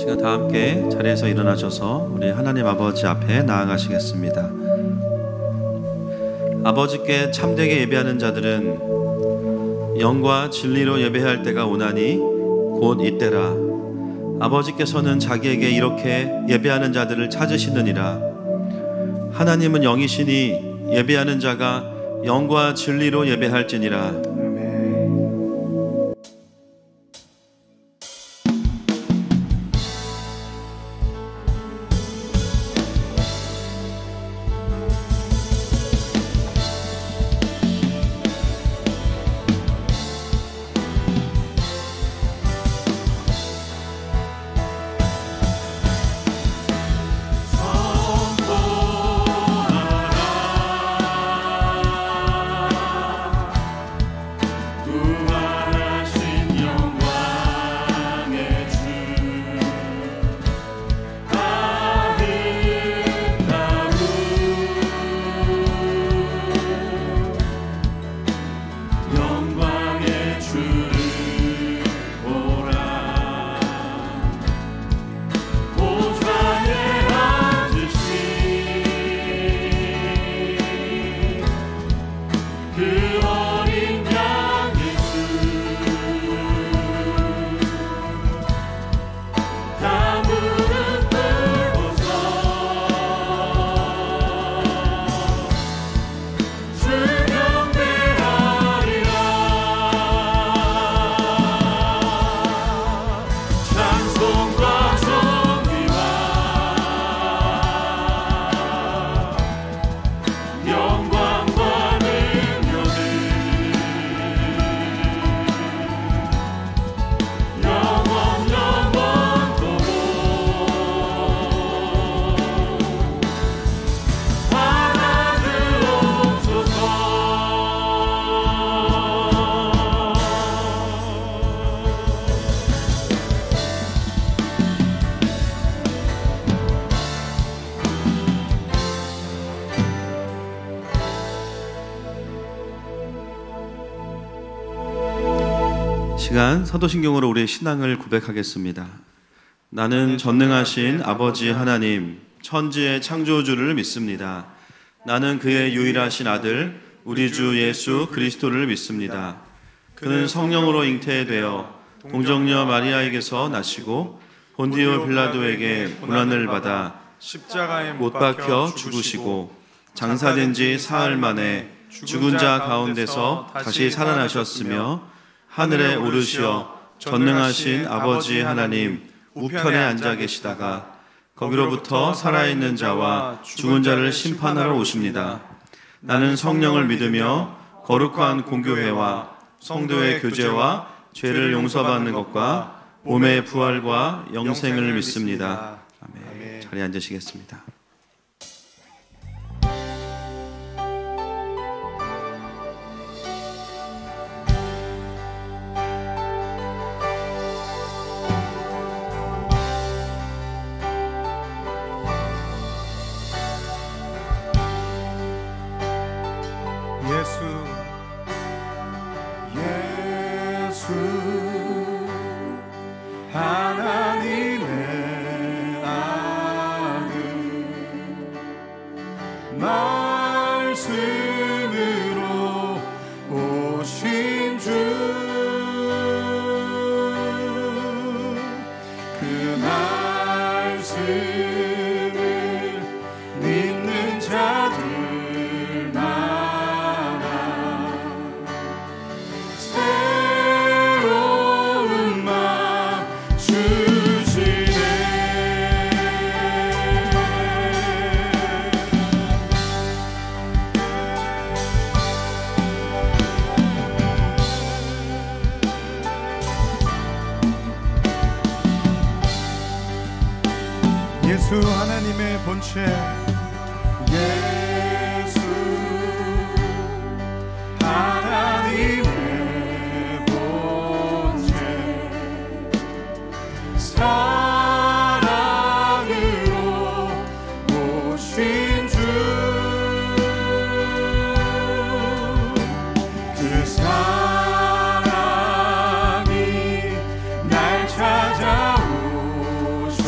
시간 다 함께 자리에서 일어나셔서 우리 하나님 아버지 앞에 나아가시겠습니다. 아버지께 참되게 예배하는 자들은 영과 진리로 예배할 때가 오나니 곧 이때라. 아버지께서는 자기에게 이렇게 예배하는 자들을 찾으시느니라. 하나님은 영이시니 예배하는 자가 영과 진리로 예배할지니라. 시간 사도신경으로 우리의 신앙을 고백하겠습니다. 나는 전능하신 아버지 하나님, 천지의 창조주를 믿습니다. 나는 그의 유일하신 아들, 우리 주 예수 그리스도를 믿습니다. 그는 성령으로 잉태되어 동정녀 마리아에게서 나시고 본디오 빌라도에게 고난을 받아 십자가에 못 박혀 죽으시고 장사된 지 사흘 만에 죽은 자 가운데서 다시 살아나셨으며 하늘에 오르시어 전능하신 아버지 하나님 우편에 앉아 계시다가 거기로부터 살아있는 자와 죽은 자를 심판하러 오십니다. 나는 성령을 믿으며 거룩한 공교회와 성도의 교제와 죄를 용서받는 것과 몸의 부활과 영생을 믿습니다. 아멘. 자리에 앉으시겠습니다. 예수 하나님의 본체 예수 하나님의 본체 사랑으로 오신 주 그 사랑이 날 찾아오셨네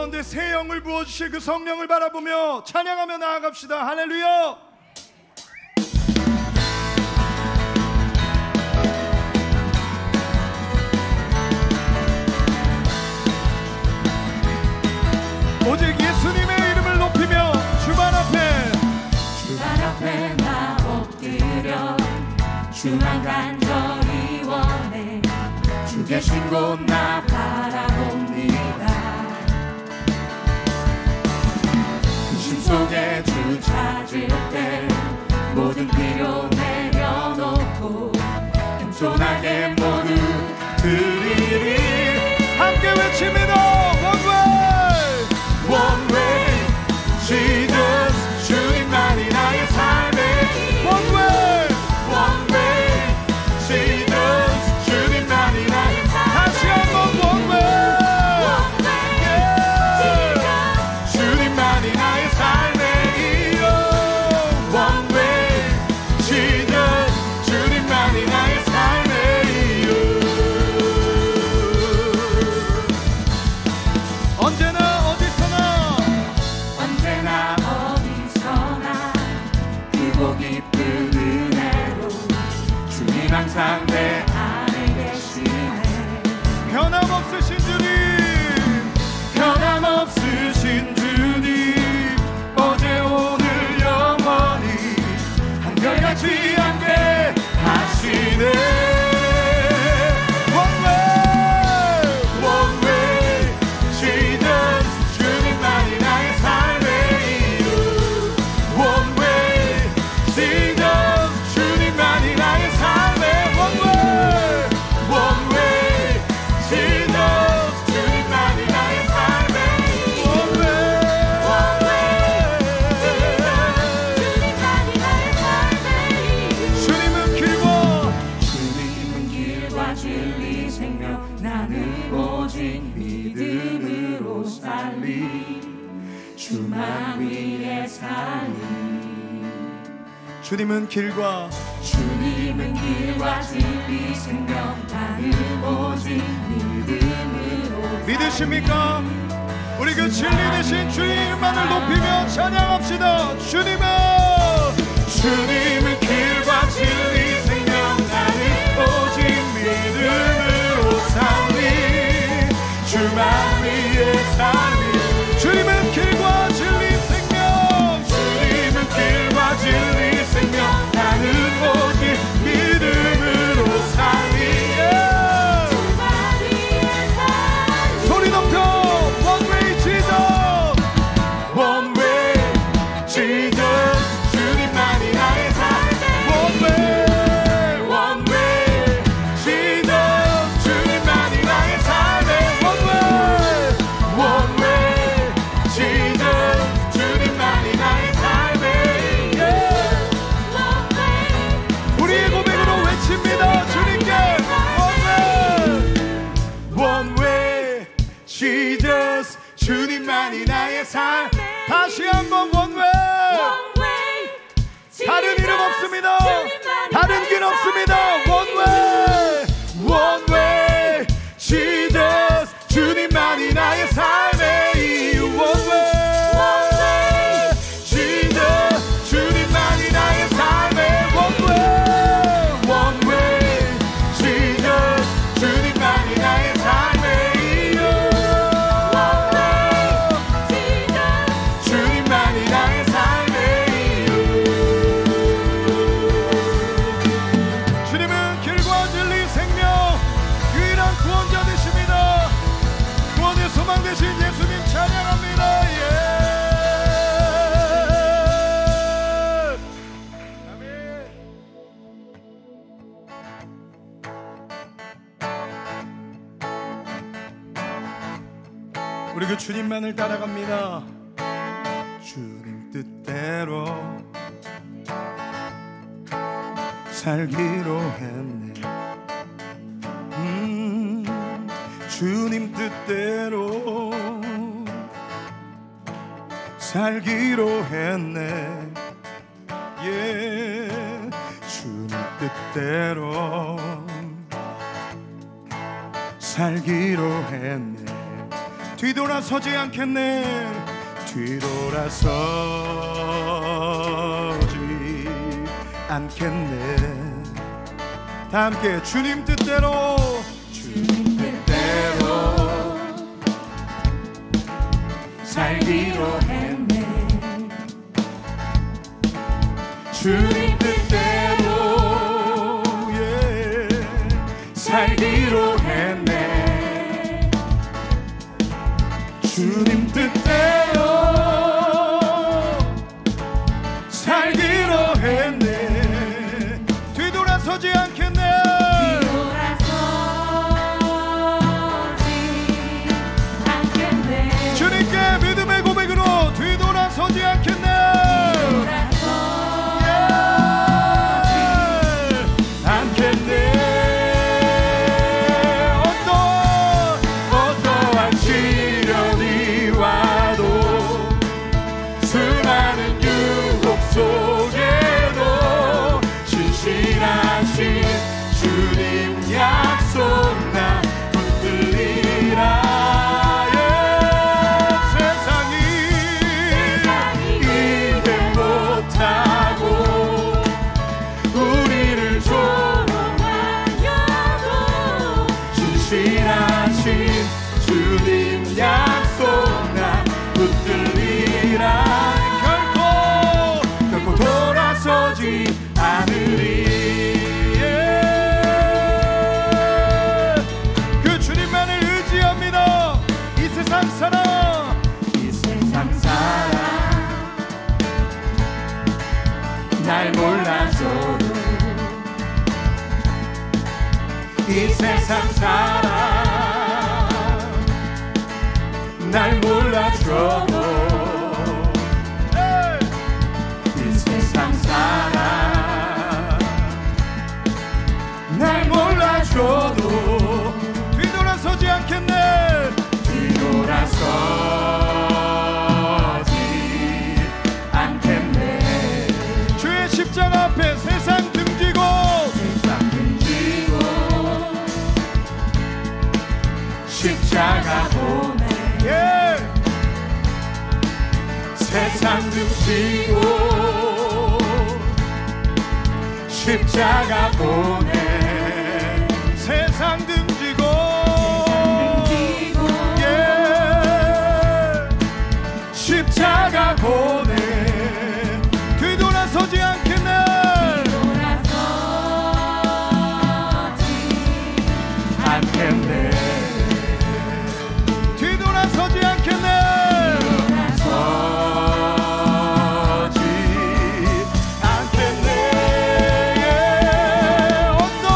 가운데 새 영을 부어주실 그 성령을 바라보며 찬양하며 나아갑시다. 할렐루야. 오직 예수님의 이름을 높이며 주만 앞에 나 엎드려 주만 간절히 원해 주 계신 곳 나 바라봅니다. 근심 속에 주 찾을 때 모든 필요 내려놓고 겸손하게 모두 드리리. 함께 외칩니다. One way, Jesus, 주님만이 나의 삶의 One way, one way, Jesus, 주님만이 나의 삶의 다시 한번 One way, one way, Jesus, 주님만이 나의 삶의 이유 One way, Jesus, 주님만이 나의 삶의 이유. 언제나 깊은 은혜로 주님 항상 내 안에 계시네. 변함없으신 주님, 변함없으신 주님, 어제 오늘 영원히 한결같이 함께 하시네. One way, one way, Jesus, 주님만이 나의 삶의 이유 One way, Jesus, 주님만이 나의 삶의 One way, one way, Jesus, 주님만이 나의 삶의 One way, one way, 주님만이 나의 삶의 주님은 주님은 길과 진리 생명 나는 오직 믿음으로 살리 주만 위에 살리. 주님은 길과 진리 생명 나는 오직 믿음으로 믿으십니까? 우리 그 진리 되신 주님만을 높이며 찬양합시다. 주님은 길과 진리 생명 나는 오직 믿음으로 살리 주만 위에 살리. 주님은 길과 진리 생명, 주님은 길과 진리 생명 나는 오직 믿음으로 살리 주만 위에 살리. 소리 높여 One way Jesus, One way Jesus, 주님만이 나의 삶의 One way, one way Jesus, 주님만이 나의 삶의 One way, one way Jesus, 주님만이 나의 삶의 우리의 고백으로 외칩니다. 주님께 One way, Jesus, 주님만이 나의 삶. 다시 한번 One way, 다른 이름 없습니다. 다른 길 없습니다. One way, Jesus, 주님만이 나의 삶의 이유 One way, Jesus, 주님만이 나의 삶의 One way, Jesus, 주님만이 나의 삶의 이유 주님만이 나의 삶의 이유. 주님은 길과 진리 생명 유일한 구원자 되십니다. 구원의 소망 되신 예수님 찬양합니다. 아멘. 우리 그 주님만을 따라갑니다. 주님 뜻대로 살기로 했네. 주님 뜻대로 살기로 했네. 주님 뜻대로 살기로 했네. 뒤돌아서지 않겠네. 뒤돌아서지 않겠네. 다 함께 주님 뜻대로, 주님 뜻대로 살기로 했네. 주님 뜻대로 예, 살기로 했네. 주님 뜻대로 살기로 했네. 뒤돌아서지 않겠네. 주님께 믿음의 고백으로 뒤돌아서지 않겠네. 않겠네. 어떠한 시련이 와도 수많은 유혹 속에도 신실하신 주님 약속 나 붙들리라. 주님 약속 나 붙들리라. 결코 돌아서지 않으리. 그 주님만을 의지합니다. 이 세상 사람 날 몰라줘도, 이 세상 사람 날 몰라줘도, 이 세상 사람 날 몰라줘도 뒤돌아서지 않겠네. 뒤돌아서지 않겠네. 주의 십자가 앞에 세상 등지고 십자가 보내. 예. 세상 등지고 십자가 보내. 세상 등지고 예. 십자가 보내. 뒤돌아서지 않겠네. 않겠네. 뒤돌아서지 않겠네. 서지 않겠네. 어떤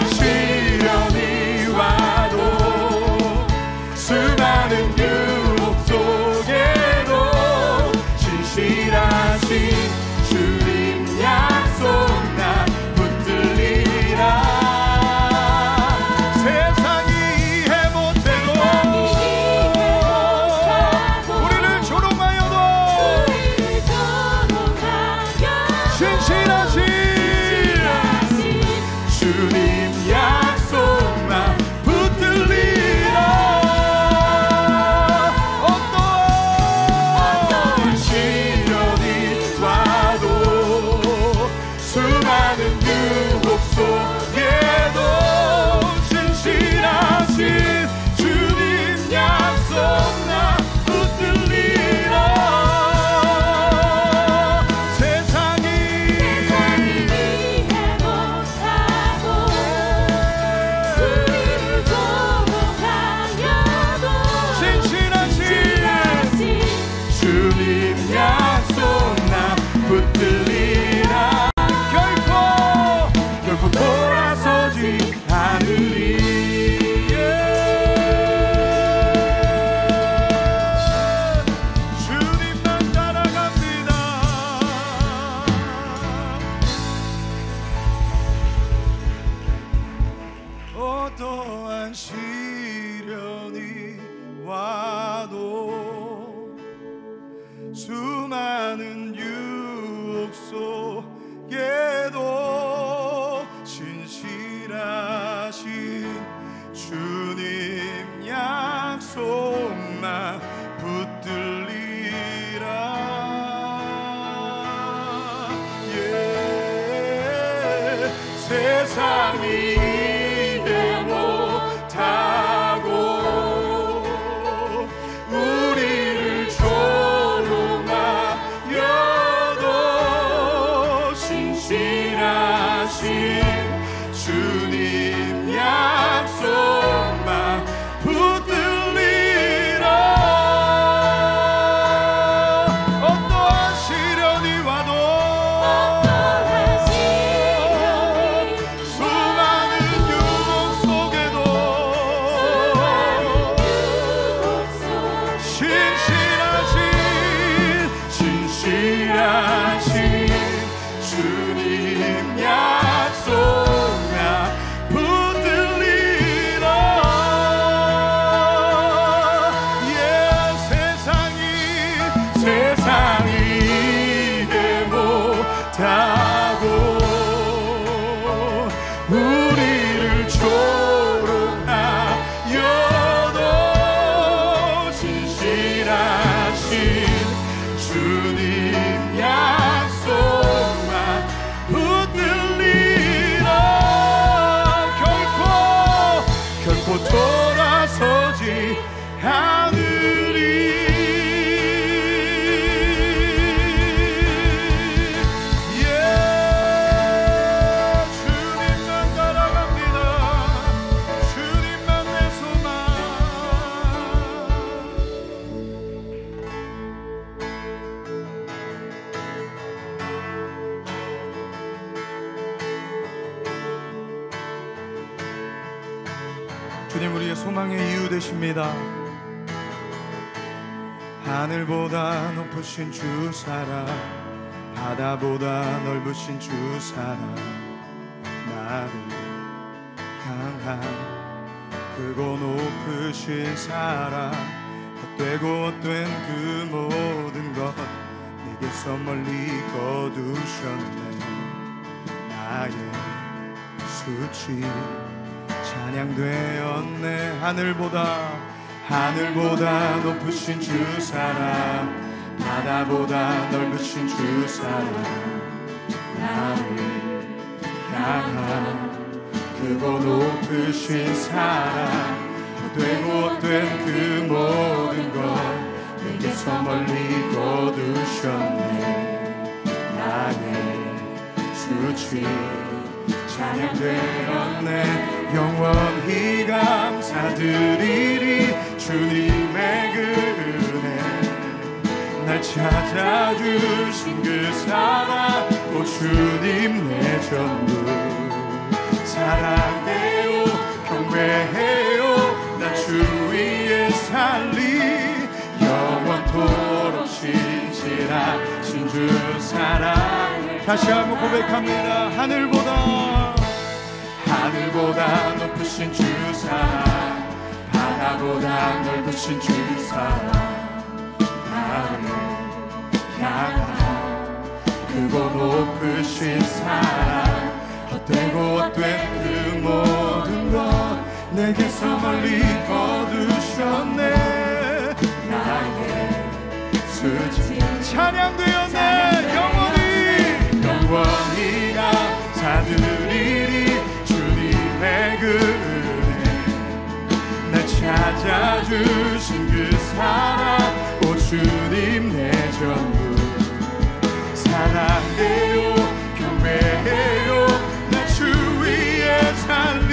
시련이 와도 수많은 유혹 속에도 신실하신 주님 약속 나 붙들리라. 어떠한 시련이 와도 수많은 유혹 속에도 신실하신 주님 야 하늘이 주님만 따라갑니다. 주님만 내 소망. 주님 우리의 소망의 이유 되십니다. 하늘보다 높으신 주 사랑, 바다보다 넓으신 주 사랑, 나를 향한 크고 높으신 사랑, 헛되고 헛된 그 모든 것 내게서 멀리 거두셨네. 나의 수치 찬양되었네. 하늘보다 높으신 주 사랑, 바다보다 넓으신 주 사랑, 나를 향한 크고 높으신 사랑, 헛되고 헛된 그 모든 것 내게서 멀리 거두셨네. 나의 수치 찬양되었네. 영원히 감사드리리 주님의 그 은혜, 날 찾아주신 그 사랑, 오 주님 내 전부. 사랑해요 경배해요 나 주 위에 살리, 영원토록 신실하신 주 사랑. 다시 한번 고백합니다. 하늘보다 높으신 주 사랑, 바다보다 넓으신 주 사랑, 나를 향한 크고 높으신 사랑, 헛되고 헛된 그 모든 것 내게서 멀리 거두셨네. 나의 수치 찬양되었네. 영원히 감사드리리 주님의 그 은혜, 날 찾아주신 그 사랑, 오 주님 내 전부. 사랑해요 경배해요 나 주 위에 살리,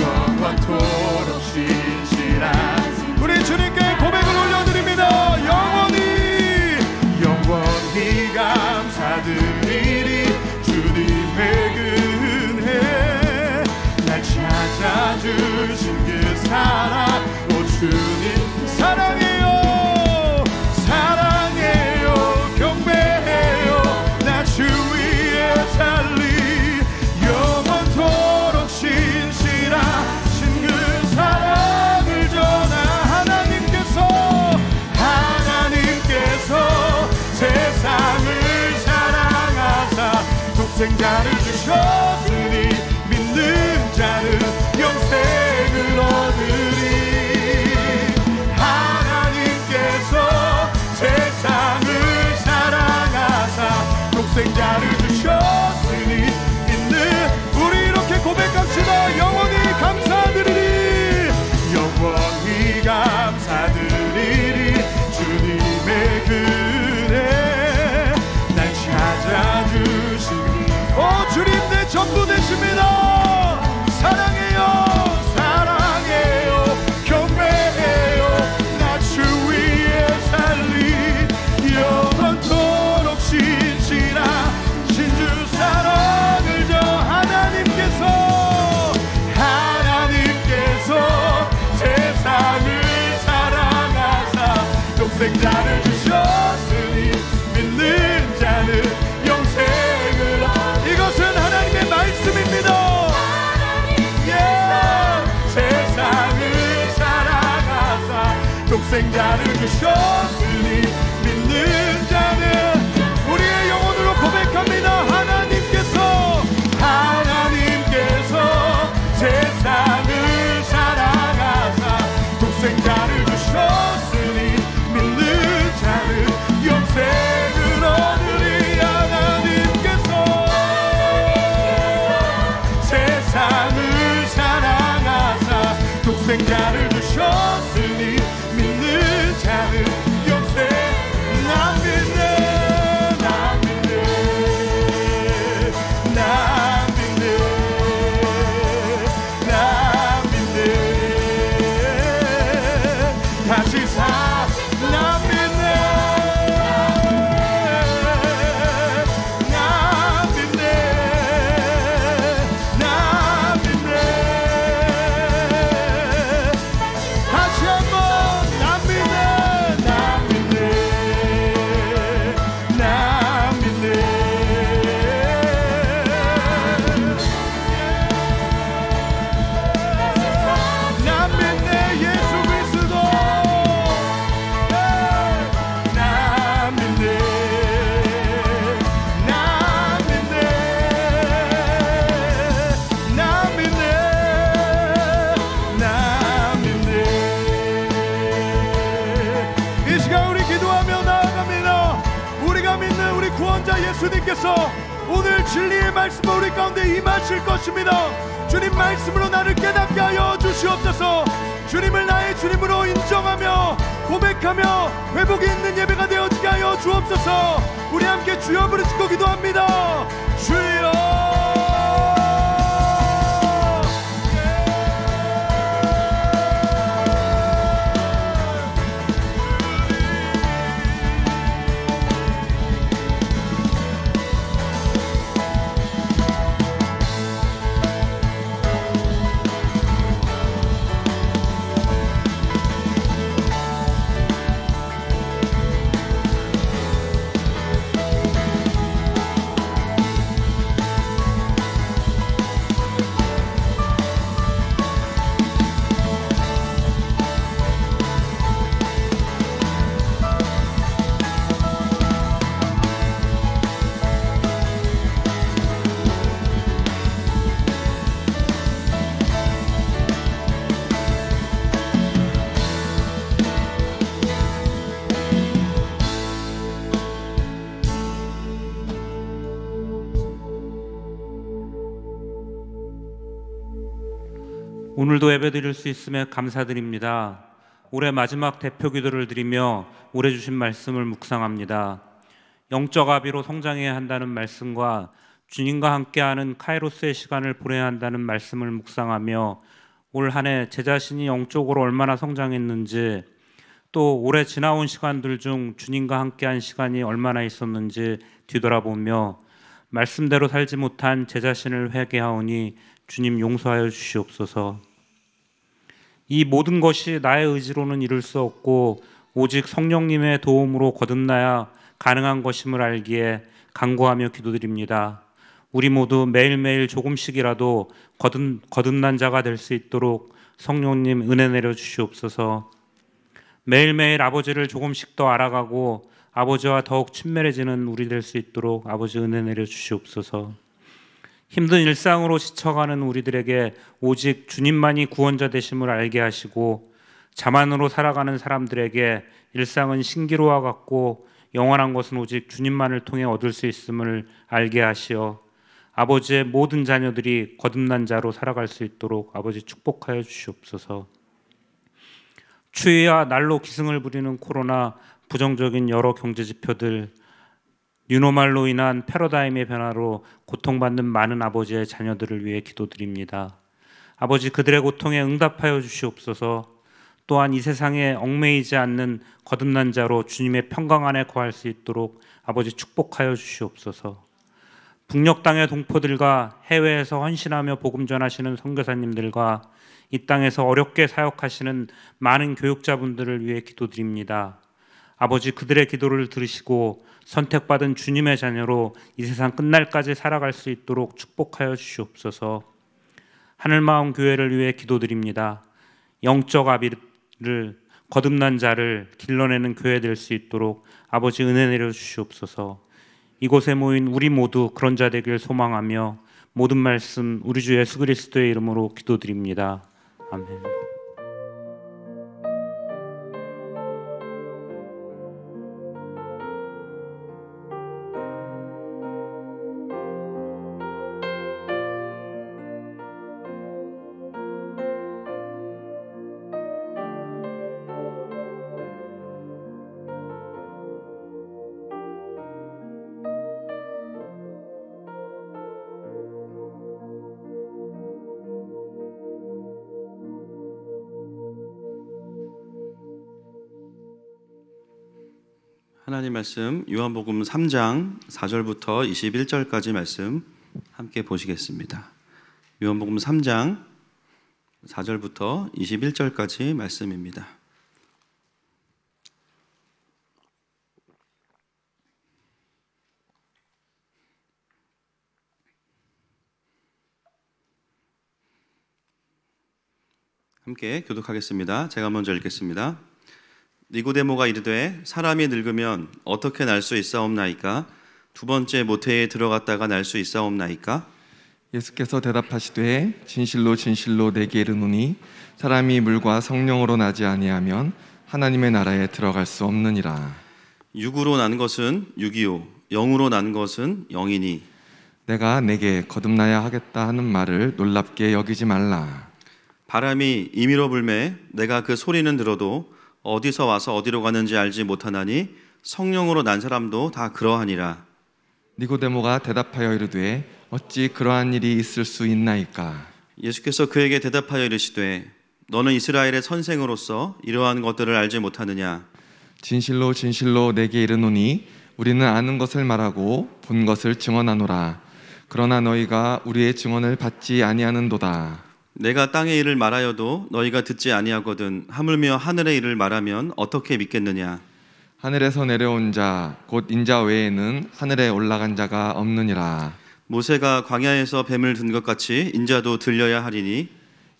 영원토록 신실하신 우리 주님께 고백을 올려드립니다. 영원히 감사드리리 주님의 그 은혜, 날 찾아주신 그 사랑, 오 주님 사랑해요 경배해요 나 주 위에 살리, 영원토록 신실하신 그 사랑을 전하. 하나님께서 세상을 사랑하사 독생자를 주셨으니 믿는 자는 영생을 얻으리. 하나님께서 세상을 사랑하사 독생자를 주셨으니 믿는 우리 이렇게 고백합시다. 영원히 감사드리리, 영원히 감사드리리 주님의 그 은혜, 날 찾아주신 오 주님 내 전부 되십니다. 사랑해요 경배해요 나 주 위에 살리, 영원토록 신실하신 주 사랑을 저. 하나님께서 세상을 사랑하사 독생자를 주셨으니 믿는 자는 영생을 얻. 이것은 하나님의 말씀입니다. 세상을 사랑하사 독생자를 주셨으니 믿는 자는 우리의 영혼으로 고백합니다. 하나님께서 세상을 사랑하사 독생자를 주셨으니 믿는 자는 영생을 얻으리. 하나님께서 세상을 사랑하사 독생자를 주셨으니 다시 나 믿네. 예수님께서 오늘 진리의 말씀을 우리 가운데 임하실 것입니다. 주님 말씀으로 나를 깨닫게 하여 주시옵소서. 주님을 나의 주님으로 인정하며 고백하며 회복이 있는 예배가 되어지게 하여 주옵소서. 우리 함께 주여 부르짖고 기도합니다. 주여. 오늘도 예배드릴 수 있음에 감사드립니다. 올해 마지막 대표 기도를 드리며 올해 주신 말씀을 묵상합니다. 영적 아비로 성장해야 한다는 말씀과 주님과 함께하는 카이로스의 시간을 보내야 한다는 말씀을 묵상하며 올 한 해 제 자신이 영적으로 얼마나 성장했는지, 또 올해 지나온 시간들 중 주님과 함께한 시간이 얼마나 있었는지 뒤돌아보며 말씀대로 살지 못한 제 자신을 회개하오니 주님 용서하여 주시옵소서. 이 모든 것이 나의 의지로는 이룰 수 없고 오직 성령님의 도움으로 거듭나야 가능한 것임을 알기에 간구하며 기도드립니다. 우리 모두 매일매일 조금씩이라도 거듭난 자가 될 수 있도록 성령님 은혜 내려 주시옵소서. 매일매일 아버지를 조금씩 더 알아가고 아버지와 더욱 친밀해지는 우리 될 수 있도록 아버지 은혜 내려 주시옵소서. 힘든 일상으로 지쳐가는 우리들에게 오직 주님만이 구원자 되심을 알게 하시고, 자만으로 살아가는 사람들에게 일상은 신기루와 같고 영원한 것은 오직 주님만을 통해 얻을 수 있음을 알게 하시어 아버지의 모든 자녀들이 거듭난 자로 살아갈 수 있도록 아버지 축복하여 주시옵소서. 추위와 날로 기승을 부리는 코로나, 부정적인 여러 경제 지표들, 뉴노말로 인한 패러다임의 변화로 고통받는 많은 아버지의 자녀들을 위해 기도드립니다. 아버지, 그들의 고통에 응답하여 주시옵소서. 또한 이 세상에 얽매이지 않는 거듭난 자로 주님의 평강 안에 거할 수 있도록 아버지 축복하여 주시옵소서. 북녘 땅의 동포들과 해외에서 헌신하며 복음 전하시는 선교사님들과 이 땅에서 어렵게 사역하시는 많은 교육자분들을 위해 기도드립니다. 아버지, 그들의 기도를 들으시고 선택받은 주님의 자녀로 이 세상 끝날까지 살아갈 수 있도록 축복하여 주시옵소서. 하늘마음 교회를 위해 기도드립니다. 영적 아비를, 거듭난 자를 길러내는 교회 될 수 있도록 아버지 은혜 내려 주시옵소서. 이곳에 모인 우리 모두 그런 자 되길 소망하며 모든 말씀 우리 주 예수 그리스도의 이름으로 기도드립니다. 아멘. 하나님 말씀 요한복음 3장 4절부터 21절까지 말씀 함께 보시겠습니다. 요한복음 3장 4절부터 21절까지 말씀입니다. 함께 교독하겠습니다. 제가 먼저 읽겠습니다. 니고데모가 이르되 사람이 늙으면 어떻게 날 수 있사옵나이까? 두 번째 모태에 들어갔다가 날 수 있사옵나이까? 예수께서 대답하시되 진실로 진실로 내게 이르노니 사람이 물과 성령으로 나지 아니하면 하나님의 나라에 들어갈 수 없느니라. 육으로 난 것은 육이요 영으로 난 것은 영이니 내가 내게 거듭나야 하겠다 하는 말을 놀랍게 여기지 말라. 바람이 임의로 불매 내가 그 소리는 들어도 어디서 와서 어디로 가는지 알지 못하나니 성령으로 난 사람도 다 그러하니라. 니고데모가 대답하여 이르되 어찌 그러한 일이 있을 수 있나이까? 예수께서 그에게 대답하여 이르시되 너는 이스라엘의 선생으로서 이러한 것들을 알지 못하느냐? 진실로 진실로 내게 이르노니 우리는 아는 것을 말하고 본 것을 증언하노라. 그러나 너희가 우리의 증언을 받지 아니하는도다. 내가 땅의 일을 말하여도 너희가 듣지 아니하거든 하물며 하늘의 일을 말하면 어떻게 믿겠느냐? 하늘에서 내려온 자 곧 인자 외에는 하늘에 올라간 자가 없느니라. 모세가 광야에서 뱀을 든 것 같이 인자도 들려야 하리니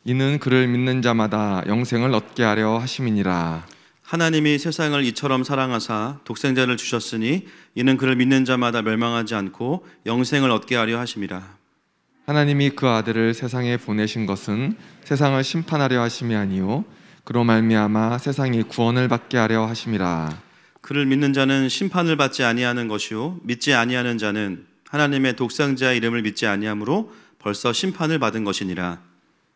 이는 그를 믿는 자마다 영생을 얻게 하려 하심이니라. 하나님이 세상을 이처럼 사랑하사 독생자를 주셨으니 이는 그를 믿는 자마다 멸망하지 않고 영생을 얻게 하려 하심이라. 하나님이 그 아들을 세상에 보내신 것은 세상을 심판하려 하심이 아니요 그로 말미암아 세상이 구원을 받게 하려 하심이라. 그를 믿는 자는 심판을 받지 아니하는 것이요 믿지 아니하는 자는 하나님의 독생자의 이름을 믿지 아니하므로 벌써 심판을 받은 것이니라.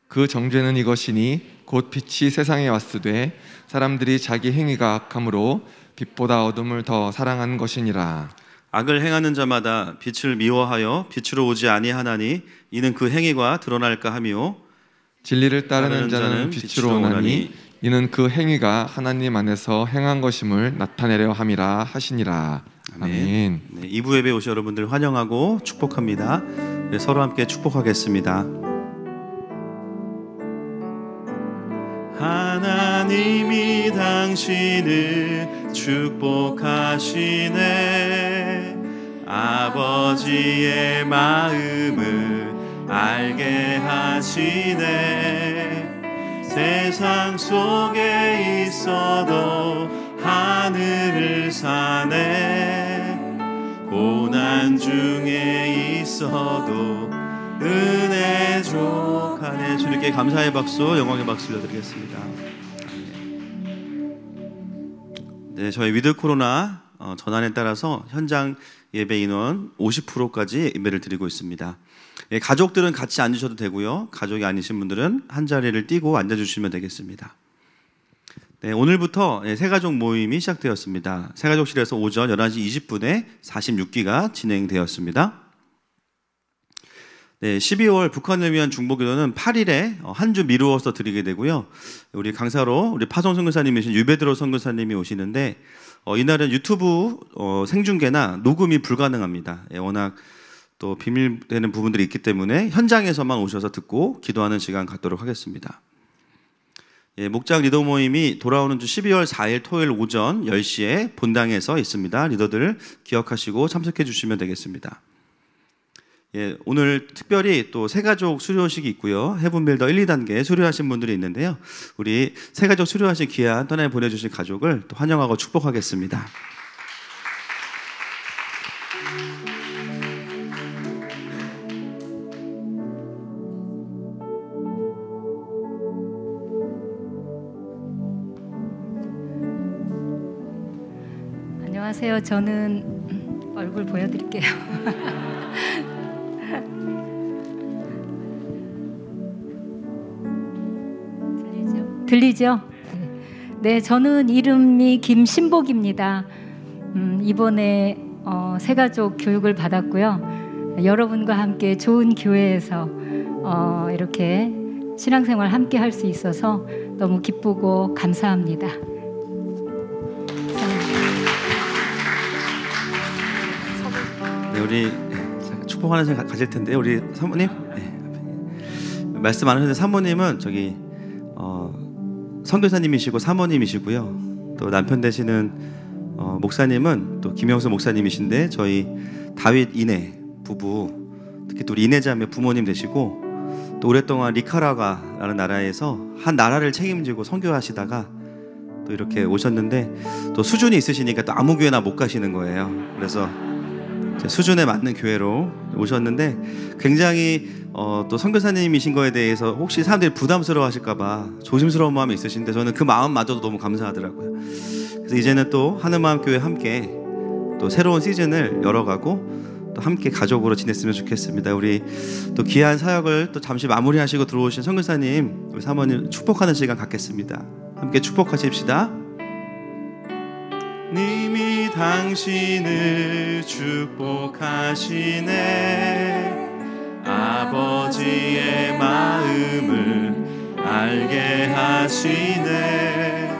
그 정죄는 이것이니 곧 빛이 세상에 왔으되 사람들이 자기 행위가 악함으로 빛보다 어둠을 더 사랑한 것이니라. 악을 행하는 자마다 빛을 미워하여 빛으로 오지 아니하나니 이는 그 행위가 드러날까 하며 진리를 따르는 자는 빛으로 오나니 이는 그 행위가 하나님 안에서 행한 것임을 나타내려 함이라 하시니라. 아멘. 네, 2부 예배 오신 여러분들 환영하고 축복합니다. 네, 서로 함께 축복하겠습니다. 하나님이 당신을 축복하시네. 아버지의 마음을 알게 하시네. 세상 속에 있어도 하늘을 사네. 고난 중에 있어도 은혜 족하네. 주님께 감사의 박수, 영광의 박수 올려드리겠습니다. 네, 저희 위드 코로나 전환에 따라서 현장 예배 인원 50%까지 예배를 드리고 있습니다. 예, 가족들은 같이 앉으셔도 되고요. 가족이 아니신 분들은 한 자리를 띄고 앉아주시면 되겠습니다. 네, 오늘부터 새가족 모임이 시작되었습니다. 새가족실에서 오전 11시 20분에 46기가 진행되었습니다. 네, 12월 북한을 위한 중보기도는 8일에 한 주 미루어서 드리게 되고요. 우리 강사로 우리 파송 선교사님이신 유베드로 선교사님이 오시는데 이날은 유튜브 생중계나 녹음이 불가능합니다. 워낙 또 비밀되는 부분들이 있기 때문에 현장에서만 오셔서 듣고 기도하는 시간 갖도록 하겠습니다. 목장 리더 모임이 돌아오는 주 12월 4일 토요일 오전 10시에 본당에서 있습니다. 리더들 기억하시고 참석해 주시면 되겠습니다. 오늘 특별히 또 새가족 수료식이 있고요. 헤븐빌더 1, 2단계 수료하신 분들이 있는데요. 우리 새가족 수료하신 귀한 떠나에 보내주신 가족을 또 환영하고 축복하겠습니다. 안녕하세요. 저는 얼굴 보여드릴게요. 들리죠? 네, 저는 이름이 김신복입니다. 이번에 새가족 교육을 받았고요. 여러분과 함께 좋은 교회에서 이렇게 신앙생활 함께 할 수 있어서 너무 기쁘고 감사합니다. 네, 우리 축복하는 시간 가질 텐데 우리 사모님 네. 말씀 안 하셨는데 사모님은 저기 선교사님이시고 사모님이시고요. 또 남편 되시는 목사님은 또 김영수 목사님이신데 저희 다윗 이내 부부 특히 또 우리 이내자매 부모님 되시고 또 오랫동안 니카라과라는 나라에서 한 나라를 책임지고 선교하시다가 또 이렇게 오셨는데 또 수준이 있으시니까 또 아무 교회나 못 가시는 거예요. 그래서 수준에 맞는 교회로 오셨는데 굉장히 또 선교사님이신 거에 대해서 혹시 사람들이 부담스러워하실까봐 조심스러운 마음이 있으신데 저는 그 마음마저도 너무 감사하더라고요. 그래서 이제는 또 하늘마음교회 함께 또 새로운 시즌을 열어가고 또 함께 가족으로 지냈으면 좋겠습니다. 우리 또 귀한 사역을 또 잠시 마무리하시고 들어오신 선교사님, 우리 사모님 축복하는 시간 갖겠습니다. 함께 축복하십시다. 님이 당신을 축복하시네. 아버지의 마음을 알게 하시네.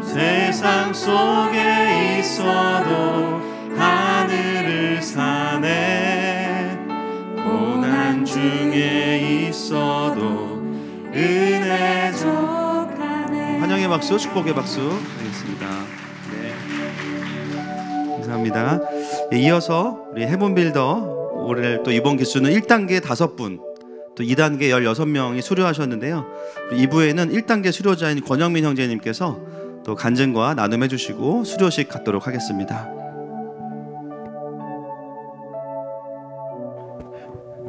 세상 속에 있어도 하늘을 사네. 고난 중에 있어도 은혜 족하네. 환영의 박수, 축복의 박수 드리겠습니다. 네. 감사합니다. 이어서 우리 헤븐빌더 올해 또 이번 기수는 1단계 5분, 또 2단계 16명이 수료하셨는데요. 2부에는 1단계 수료자인 권영민 형제님께서 또 간증과 나눔해 주시고 수료식 갖도록 하겠습니다.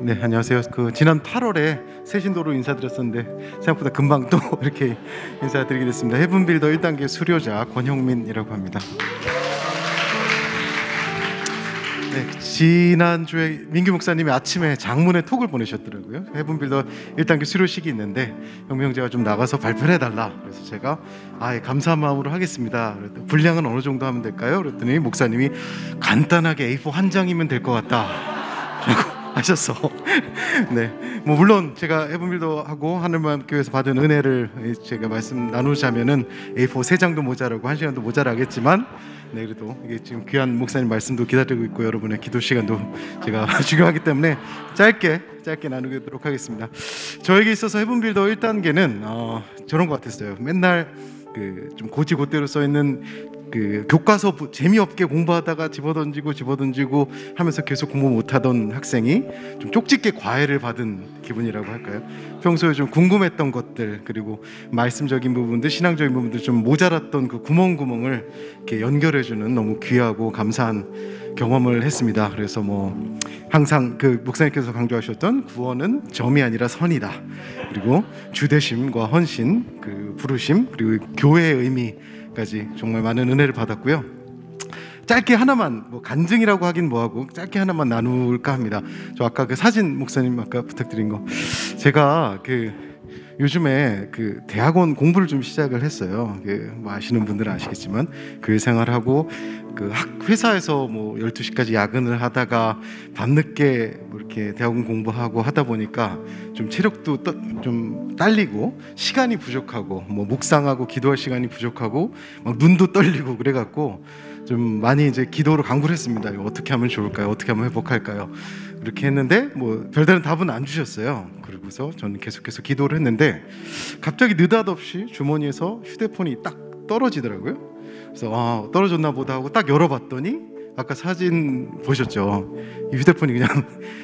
네, 안녕하세요. 지난 8월에 새신도로 인사드렸었는데 생각보다 금방 또 이렇게 인사드리게 됐습니다. 헤븐빌더 1단계 수료자 권형민이라고 합니다. 네, 지난주에 민규 목사님이 아침에 장문의 톡을 보내셨더라고요. 헤븐빌더 1단계 수료식이 있는데 형민 형제가 좀 나가서 발표를 해달라. 그래서 제가 감사한 마음으로 하겠습니다. 분량은 어느 정도 하면 될까요? 그랬더니 목사님이 간단하게 A4 한 장이면 될 것 같다 하셨어. 네, 뭐 물론 제가 헤븐빌더하고 하늘마음교회에서 받은 은혜를 제가 말씀 나누자면은 A4 3장도 모자라고 1시간도 모자라겠지만, 네, 그래도 이게 지금 귀한 목사님 말씀도 기다리고 있고 여러분의 기도 시간도 제가 중요하기 때문에 짧게 나누도록 하겠습니다. 저에게 있어서 헤븐빌더 1단계는 저런 것 같았어요. 맨날 좀 고지고대로 써 있는 교과서 재미없게 공부하다가 집어던지고 하면서 계속 공부 못하던 학생이 좀 쪽집게 과외를 받은 기분이라고 할까요? 평소에 좀 궁금했던 것들, 그리고 말씀적인 부분들, 신앙적인 부분들 좀 모자랐던 그 구멍을 이렇게 연결해주는 너무 귀하고 감사한 경험을 했습니다. 그래서 뭐 항상 목사님께서 강조하셨던 구원은 점이 아니라 선이다. 그리고 주대심과 헌신, 부르심, 그리고 교회의 의미 까지 정말 많은 은혜를 받았고요. 짧게 하나만, 뭐 간증이라고 하긴 뭐하고 짧게 하나만 나눌까 합니다. 저 아까 사진 목사님 아까 부탁드린 거, 제가 요즘에 대학원 공부를 좀 시작을 했어요. 뭐 아시는 분들은 아시겠지만 교회 생활하고 회사에서 뭐 12시까지 야근을 하다가 밤늦게 뭐 이렇게 대학원 공부하고 하다 보니까 좀 체력도 좀 딸리고 시간이 부족하고 뭐 묵상하고 기도할 시간이 부족하고 막 눈도 떨리고 그래갖고 좀 많이 이제 기도로 간구를 했습니다. 이거 어떻게 하면 좋을까요? 어떻게 하면 회복할까요? 이렇게 했는데 뭐 별다른 답은 안 주셨어요. 그러고서 저는 계속해서 기도를 했는데 갑자기 느닷없이 주머니에서 휴대폰이 딱 떨어지더라고요. 그래서 떨어졌나 보다 하고 딱 열어봤더니 아까 사진 보셨죠? 이 휴대폰이 그냥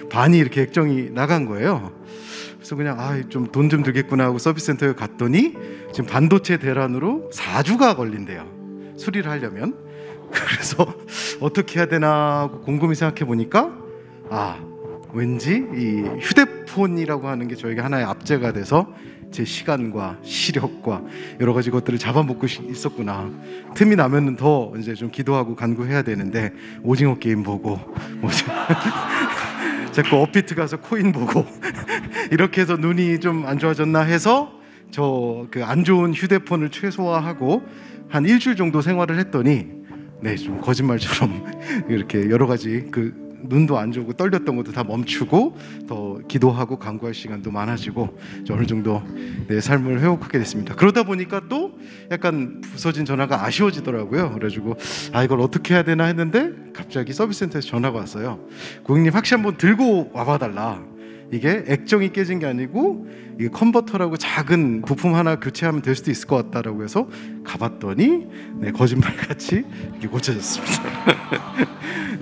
반이 이렇게 액정이 나간 거예요. 그래서 그냥 좀 돈 좀 들겠구나 하고 서비스 센터에 갔더니 지금 반도체 대란으로 4주가 걸린대요. 수리를 하려면. 그래서 어떻게 해야 되나 하고 곰곰이 생각해 보니까 왠지 이 휴대폰이라고 하는 게 저에게 하나의 압제가 돼서 제 시간과 시력과 여러 가지 것들을 잡아먹고 있었구나. 틈이 나면은 더 이제 좀 기도하고 간구해야 되는데 오징어 게임 보고 자꾸 업비트 가서 코인 보고 이렇게 해서 눈이 좀 안 좋아졌나 해서 저 안 좋은 휴대폰을 최소화하고 한 일주일 정도 생활을 했더니 네, 좀 거짓말처럼 이렇게 여러 가지 눈도 안 좋고 떨렸던 것도 다 멈추고 더 기도하고 간구할 시간도 많아지고 어느 정도 내 삶을 회복하게 됐습니다. 그러다 보니까 또 약간 부서진 전화가 아쉬워지더라고요. 그래가지고 이걸 어떻게 해야 되나 했는데 갑자기 서비스센터에서 전화가 왔어요. 고객님 확실히 한번 들고 와봐달라. 이게 액정이 깨진 게 아니고 이게 컨버터라고 작은 부품 하나 교체하면 될 수도 있을 것 같다라고 해서 가봤더니 거짓말같이 이렇게 고쳐졌습니다.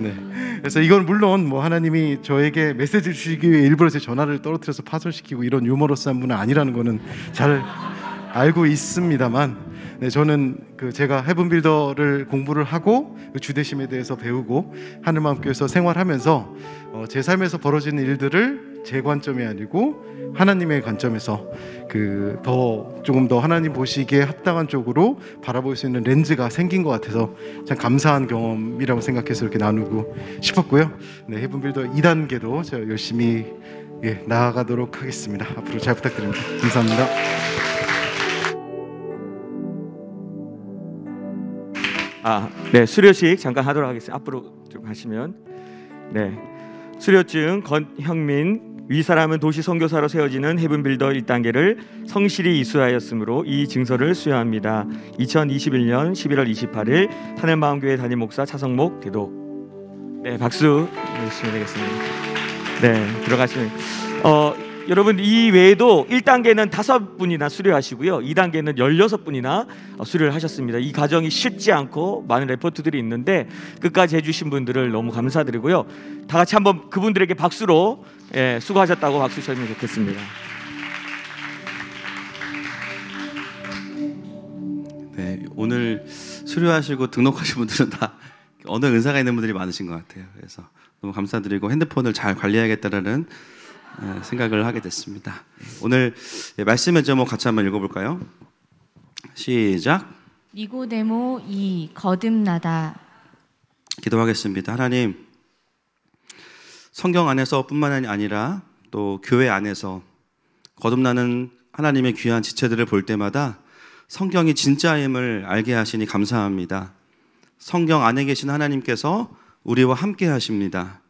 네. 그래서 이건 물론 뭐 하나님이 저에게 메시지를 주시기 위해 일부러 제 전화를 떨어뜨려서 파손시키고 이런 유머러스한 분은 아니라는 거는 잘 알고 있습니다만, 저는 제가 헤븐빌더를 공부를 하고 주대심에 대해서 배우고 하늘마음교회에서 생활하면서 제 삶에서 벌어지는 일들을 제 관점이 아니고 하나님의 관점에서 조금 더 하나님 보시기에 합당한 쪽으로 바라볼 수 있는 렌즈가 생긴 것 같아서 참 감사한 경험이라고 생각해서 이렇게 나누고 싶었고요. 헤븐빌더 2단계도 제가 열심히 나아가도록 하겠습니다. 앞으로 잘 부탁드립니다. 감사합니다. 수료식 잠깐 하도록 하겠습니다. 앞으로 좀 가시면. 수료증 권형민 위 사람은 도시 선교사로 세워지는 헤븐빌더 1단계를 성실히 이수하였으므로 이 증서를 수여합니다. 2021년 11월 28일 하늘마음교회 담임 목사 차성목 대도. 박수 주시면 되겠습니다. 들어가시면 여러분 이 외에도 1단계는 5분이나 수료하시고요. 2단계는 16분이나 수료를 하셨습니다. 이 과정이 쉽지 않고 많은 레포트들이 있는데 끝까지 해주신 분들을 너무 감사드리고요. 다 같이 한번 그분들에게 박수로 수고하셨다고 박수 쳐주면 좋겠습니다. 오늘 수료하시고 등록하신 분들은 다 어느 은사가 있는 분들이 많으신 것 같아요. 그래서 너무 감사드리고 핸드폰을 잘 관리해야겠다라는 생각을 하게 됐습니다. 오늘 말씀의 제목 같이 한번 읽어볼까요? 시작. 니고데모 2 거듭나다. 기도하겠습니다. 하나님, 성경 안에서 뿐만 아니라 또 교회 안에서 거듭나는 하나님의 귀한 지체들을 볼 때마다 성경이 진짜임을 알게 하시니 감사합니다. 성경 안에 계신 하나님께서 우리와 함께 하십니다.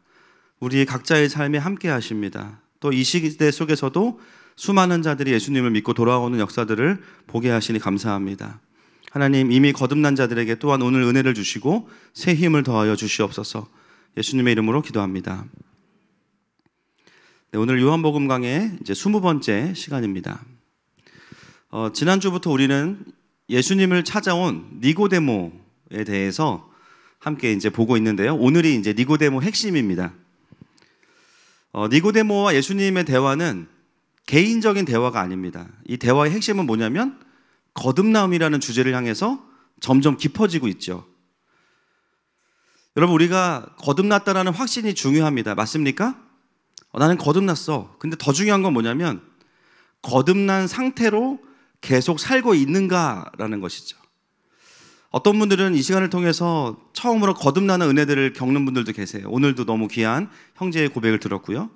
우리 각자의 삶에 함께 하십니다. 또 이 시대 속에서도 수많은 자들이 예수님을 믿고 돌아오는 역사들을 보게 하시니 감사합니다. 하나님, 이미 거듭난 자들에게 또한 오늘 은혜를 주시고 새 힘을 더하여 주시옵소서. 예수님의 이름으로 기도합니다. 오늘 요한복음 강의 이제 20번째 시간입니다. 지난주부터 우리는 예수님을 찾아온 니고데모에 대해서 함께 이제 보고 있는데요. 오늘이 이제 니고데모 핵심입니다. 니고데모와 예수님의 대화는 개인적인 대화가 아닙니다. 이 대화의 핵심은 뭐냐면 거듭남이라는 주제를 향해서 점점 깊어지고 있죠. 여러분, 우리가 거듭났다라는 확신이 중요합니다. 맞습니까? 나는 거듭났어. 근데 더 중요한 건 뭐냐면 거듭난 상태로 계속 살고 있는가라는 것이죠. 어떤 분들은 이 시간을 통해서 처음으로 거듭나는 은혜들을 겪는 분들도 계세요. 오늘도 너무 귀한 형제의 고백을 들었고요.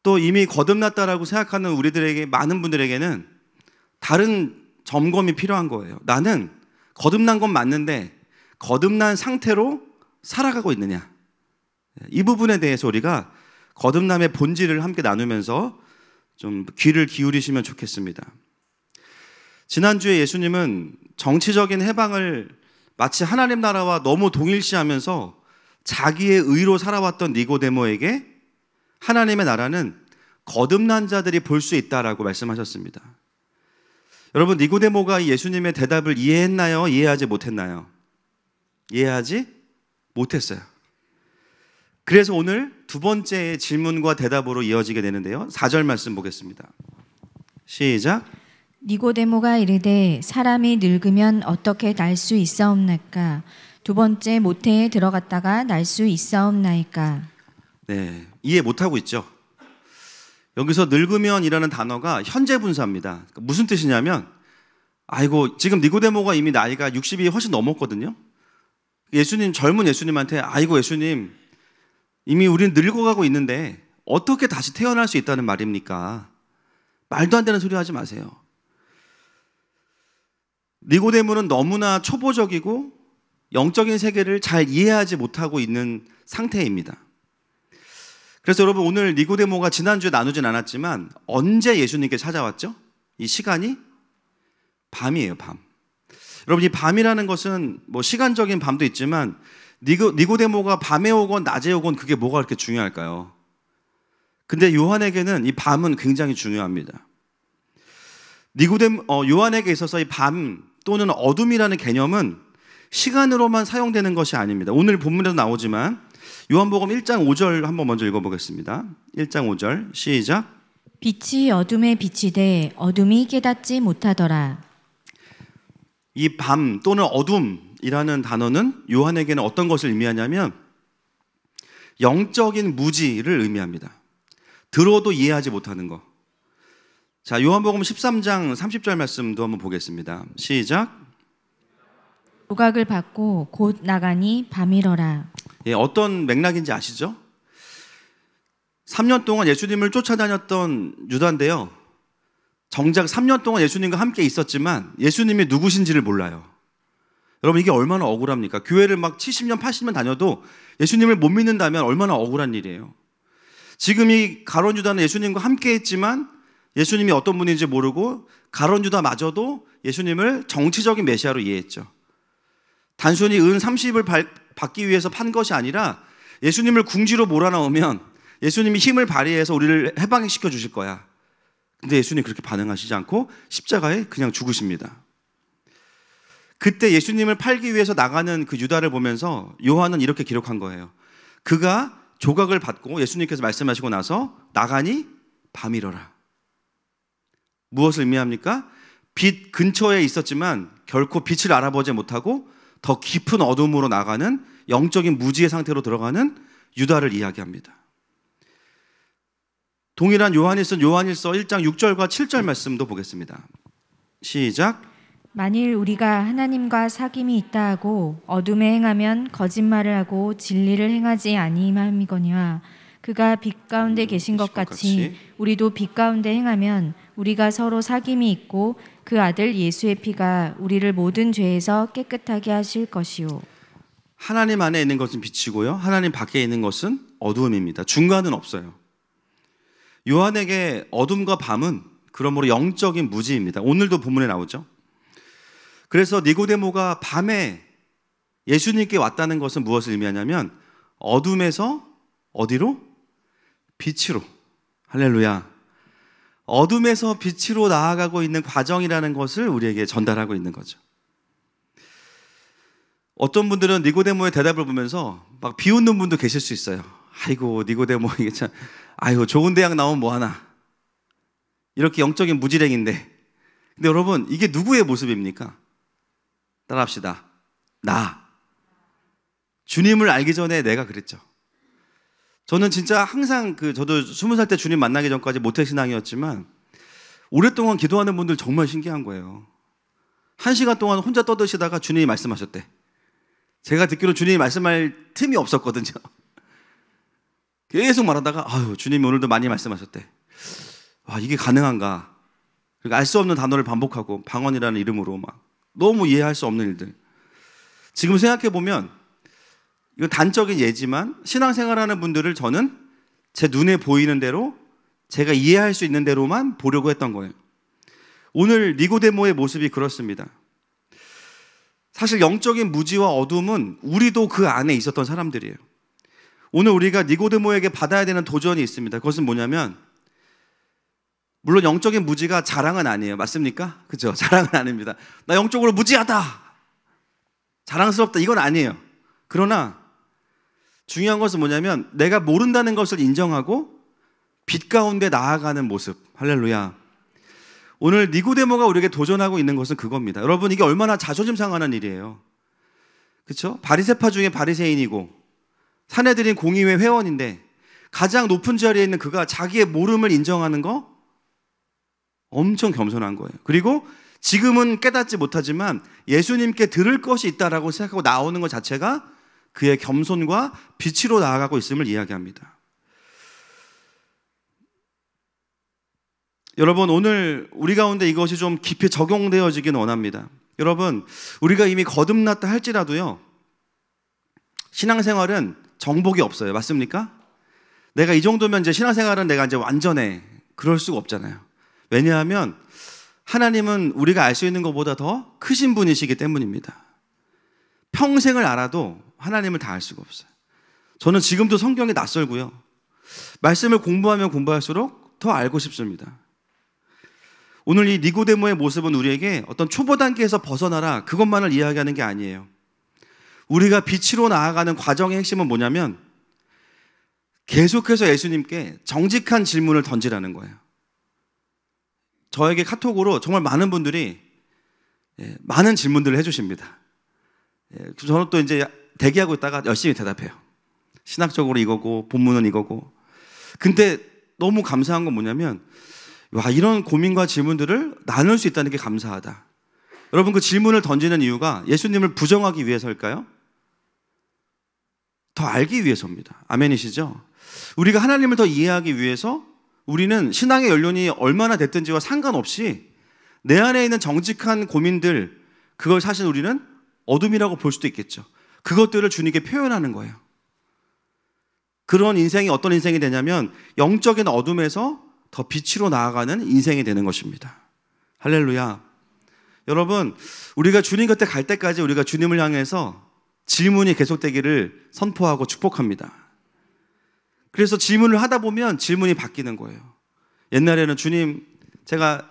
또 이미 거듭났다라고 생각하는 우리들에게, 많은 분들에게는 다른 점검이 필요한 거예요. 나는 거듭난 건 맞는데 거듭난 상태로 살아가고 있느냐. 이 부분에 대해서 우리가 거듭남의 본질을 함께 나누면서 좀 귀를 기울이시면 좋겠습니다. 지난주에 예수님은 정치적인 해방을 마치 하나님 나라와 너무 동일시하면서 자기의 의로 살아왔던 니고데모에게 하나님의 나라는 거듭난 자들이 볼 수 있다라고 말씀하셨습니다. 여러분, 니고데모가 예수님의 대답을 이해했나요? 이해하지 못했나요? 이해하지 못했어요. 그래서 오늘 두 번째 질문과 대답으로 이어지게 되는데요. 4절 말씀 보겠습니다. 시작. 니고데모가 이르되 사람이 늙으면 어떻게 날 수 있사옵나이까? 두 번째 모태에 들어갔다가 날 수 있사옵나이까? 이해 못하고 있죠. 여기서 늙으면이라는 단어가 현재 분사입니다. 무슨 뜻이냐면, 지금 니고데모가 이미 나이가 60이 훨씬 넘었거든요. 예수님, 젊은 예수님한테 예수님, 이미 우리는 늙어가고 있는데 어떻게 다시 태어날 수 있다는 말입니까? 말도 안 되는 소리 하지 마세요. 니고데모는 너무나 초보적이고 영적인 세계를 잘 이해하지 못하고 있는 상태입니다. 그래서 여러분 오늘 니고데모가 지난주에 나누진 않았지만 언제 예수님께 찾아왔죠? 이 시간이 밤이에요, 밤. 여러분 이 밤이라는 것은 뭐 시간적인 밤도 있지만 니고데모가 밤에 오건 낮에 오건 그게 뭐가 그렇게 중요할까요? 근데 요한에게는 이 밤은 굉장히 중요합니다. 요한에게 있어서 이 밤 또는 어둠이라는 개념은 시간으로만 사용되는 것이 아닙니다. 오늘 본문에도 나오지만 요한복음 1장 5절 한번 먼저 읽어보겠습니다. 1장 5절 시작. 빛이 어둠에 비치되 어둠이 깨닫지 못하더라. 이 밤 또는 어둠이라는 단어는 요한에게는 어떤 것을 의미하냐면 영적인 무지를 의미합니다. 들어도 이해하지 못하는 것. 자, 요한복음 13장 30절 말씀도 한번 보겠습니다. 시작. 조각을 받고 곧 나가니 밤이러라. 예, 어떤 맥락인지 아시죠? 3년 동안 예수님을 쫓아다녔던 유다인데요. 정작 3년 동안 예수님과 함께 있었지만 예수님이 누구신지를 몰라요. 여러분 이게 얼마나 억울합니까? 교회를 막 70년, 80년 다녀도 예수님을 못 믿는다면 얼마나 억울한 일이에요. 지금 이 가룟 유다는 예수님과 함께 했지만 예수님이 어떤 분인지 모르고 가룟 유다마저도 예수님을 정치적인 메시아로 이해했죠. 단순히 은 30을 받기 위해서 판 것이 아니라 예수님을 궁지로 몰아넣으면 예수님이 힘을 발휘해서 우리를 해방시켜 주실 거야. 근데 예수님 그렇게 반응하시지 않고 십자가에 그냥 죽으십니다. 그때 예수님을 팔기 위해서 나가는 그 유다를 보면서 요한은 이렇게 기록한 거예요. 그가 조각을 받고 예수님께서 말씀하시고 나서 나가니 밤이러라. 무엇을 의미합니까? 빛 근처에 있었지만 결코 빛을 알아보지 못하고 더 깊은 어둠으로 나가는 영적인 무지의 상태로 들어가는 유다를 이야기합니다. 동일한 요한이 쓴 요한일서 1장 6절과 7절 말씀도 보겠습니다. 시작. 만일 우리가 하나님과 사귐이 있다 하고 어둠에 행하면 거짓말을 하고 진리를 행하지 아니함이거니와 그가 빛 가운데 계신 것 같이 우리도 빛 가운데 행하면 우리가 서로 사귐이 있고 그 아들 예수의 피가 우리를 모든 죄에서 깨끗하게 하실 것이요. 하나님 안에 있는 것은 빛이고요. 하나님 밖에 있는 것은 어두움입니다. 중간은 없어요. 요한에게 어둠과 밤은 그러므로 영적인 무지입니다. 오늘도 본문에 나오죠. 그래서 니고데모가 밤에 예수님께 왔다는 것은 무엇을 의미하냐면 어둠에서 어디로? 빛으로. 할렐루야. 어둠에서 빛으로 나아가고 있는 과정이라는 것을 우리에게 전달하고 있는 거죠. 어떤 분들은 니고데모의 대답을 보면서 막 비웃는 분도 계실 수 있어요. 아이고 니고데모 이게 참 아이고 좋은 대학 나오면 뭐하나. 이렇게 영적인 무지랭인데. 근데 여러분 이게 누구의 모습입니까? 따라합시다. 나. 주님을 알기 전에 내가 그랬죠. 저는 진짜 항상 저도 20살 때 주님 만나기 전까지 모태신앙이었지만 오랫동안 기도하는 분들 정말 신기한 거예요. 1시간 동안 혼자 떠드시다가 주님이 말씀하셨대. 제가 듣기로 주님이 말씀할 틈이 없었거든요. 계속 말하다가 아유 주님이 오늘도 많이 말씀하셨대. 와 이게 가능한가. 그리고 알 수 없는 단어를 반복하고 방언이라는 이름으로 막 너무 이해할 수 없는 일들. 지금 생각해보면 이건 단적인 예지만 신앙생활하는 분들을 저는 제 눈에 보이는 대로 제가 이해할 수 있는 대로만 보려고 했던 거예요. 오늘 니고데모의 모습이 그렇습니다. 사실 영적인 무지와 어둠은 우리도 그 안에 있었던 사람들이에요. 오늘 우리가 니고데모에게 받아야 되는 도전이 있습니다. 그것은 뭐냐면 물론 영적인 무지가 자랑은 아니에요. 맞습니까? 그죠? 자랑은 아닙니다. 나 영적으로 무지하다. 자랑스럽다. 이건 아니에요. 그러나 중요한 것은 뭐냐면 내가 모른다는 것을 인정하고 빛 가운데 나아가는 모습. 할렐루야. 오늘 니고데모가 우리에게 도전하고 있는 것은 그겁니다. 여러분 이게 얼마나 자존심 상하는 일이에요. 그렇죠? 바리새파 중에 바리새인이고 사내들인 공의회 회원인데 가장 높은 자리에 있는 그가 자기의 모름을 인정하는 거 엄청 겸손한 거예요. 그리고 지금은 깨닫지 못하지만 예수님께 들을 것이 있다라고 생각하고 나오는 것 자체가 그의 겸손과 빛으로 나아가고 있음을 이야기합니다. 여러분 오늘 우리 가운데 이것이 좀 깊이 적용되어지기는 원합니다. 여러분 우리가 이미 거듭났다 할지라도요 신앙생활은 정복이 없어요. 맞습니까? 내가 이 정도면 이제 신앙생활은 내가 이제 완전해. 그럴 수가 없잖아요. 왜냐하면 하나님은 우리가 알 수 있는 것보다 더 크신 분이시기 때문입니다. 평생을 알아도 하나님을 다 알 수가 없어요. 저는 지금도 성경이 낯설고요. 말씀을 공부하면 공부할수록 더 알고 싶습니다. 오늘 이 니고데모의 모습은 우리에게 어떤 초보 단계에서 벗어나라 그것만을 이야기하는 게 아니에요. 우리가 빛으로 나아가는 과정의 핵심은 뭐냐면 계속해서 예수님께 정직한 질문을 던지라는 거예요. 저에게 카톡으로 정말 많은 분들이 많은 질문들을 해주십니다. 저는 또 이제 대기하고 있다가 열심히 대답해요. 신학적으로 이거고 본문은 이거고. 근데 너무 감사한 건 뭐냐면 와, 이런 고민과 질문들을 나눌 수 있다는 게 감사하다. 여러분, 그 질문을 던지는 이유가 예수님을 부정하기 위해서일까요? 더 알기 위해서입니다. 아멘이시죠? 우리가 하나님을 더 이해하기 위해서 우리는 신앙의 연륜이 얼마나 됐든지와 상관없이 내 안에 있는 정직한 고민들, 그걸 사실 우리는 어둠이라고 볼 수도 있겠죠. 그것들을 주님께 표현하는 거예요. 그런 인생이 어떤 인생이 되냐면 영적인 어둠에서 더 빛으로 나아가는 인생이 되는 것입니다. 할렐루야. 여러분, 우리가 주님 곁에 갈 때까지 우리가 주님을 향해서 질문이 계속되기를 선포하고 축복합니다. 그래서 질문을 하다 보면 질문이 바뀌는 거예요. 옛날에는 주님, 제가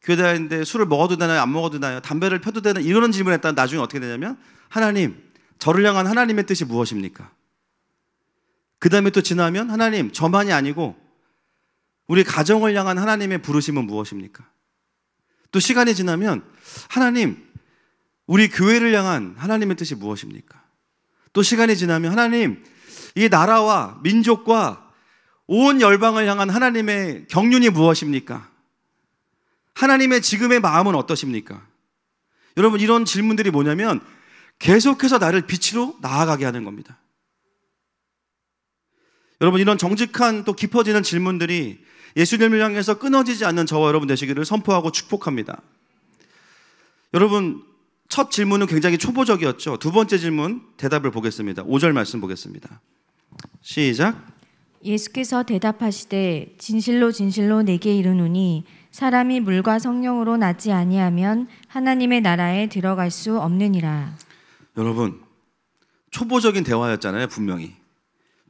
교회 다니는데 술을 먹어도 되나요? 안 먹어도 되나요? 담배를 펴도 되나요? 이런 질문을 했다가 나중에 어떻게 되냐면 하나님, 저를 향한 하나님의 뜻이 무엇입니까? 그 다음에 또 지나면 하나님, 저만이 아니고 우리 가정을 향한 하나님의 부르심은 무엇입니까? 또 시간이 지나면 하나님, 우리 교회를 향한 하나님의 뜻이 무엇입니까? 또 시간이 지나면 하나님, 이 나라와 민족과 온 열방을 향한 하나님의 경륜이 무엇입니까? 하나님의 지금의 마음은 어떠십니까? 여러분, 이런 질문들이 뭐냐면 계속해서 나를 빛으로 나아가게 하는 겁니다. 여러분, 이런 정직한 또 깊어지는 질문들이 예수님을 향해서 끊어지지 않는 저와 여러분 되시기를 선포하고 축복합니다. 여러분, 첫 질문은 굉장히 초보적이었죠. 두 번째 질문 대답을 보겠습니다. 5절 말씀 보겠습니다. 시작. 예수께서 대답하시되 진실로 진실로 내게 이르노니 사람이 물과 성령으로 나지 아니하면 하나님의 나라에 들어갈 수 없느니라. 여러분, 초보적인 대화였잖아요. 분명히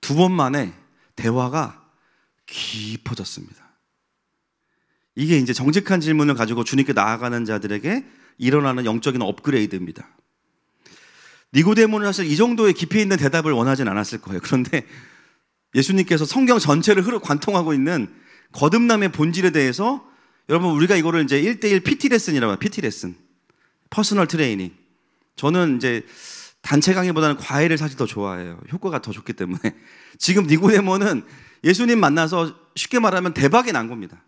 두 번 만에 대화가 깊어졌습니다. 이게 이제 정직한 질문을 가지고 주님께 나아가는 자들에게 일어나는 영적인 업그레이드입니다. 니고데모는 사실 이 정도의 깊이 있는 대답을 원하진 않았을 거예요. 그런데 예수님께서 성경 전체를 관통하고 있는 거듭남의 본질에 대해서 여러분, 우리가 이거를 이제 1:1 PT 레슨이라고 해요. PT 레슨. 퍼스널 트레이닝. 저는 이제 단체 강의보다는 과외를 사실 더 좋아해요. 효과가 더 좋기 때문에. 지금 니고데모는 예수님 만나서 쉽게 말하면 대박이 난 겁니다.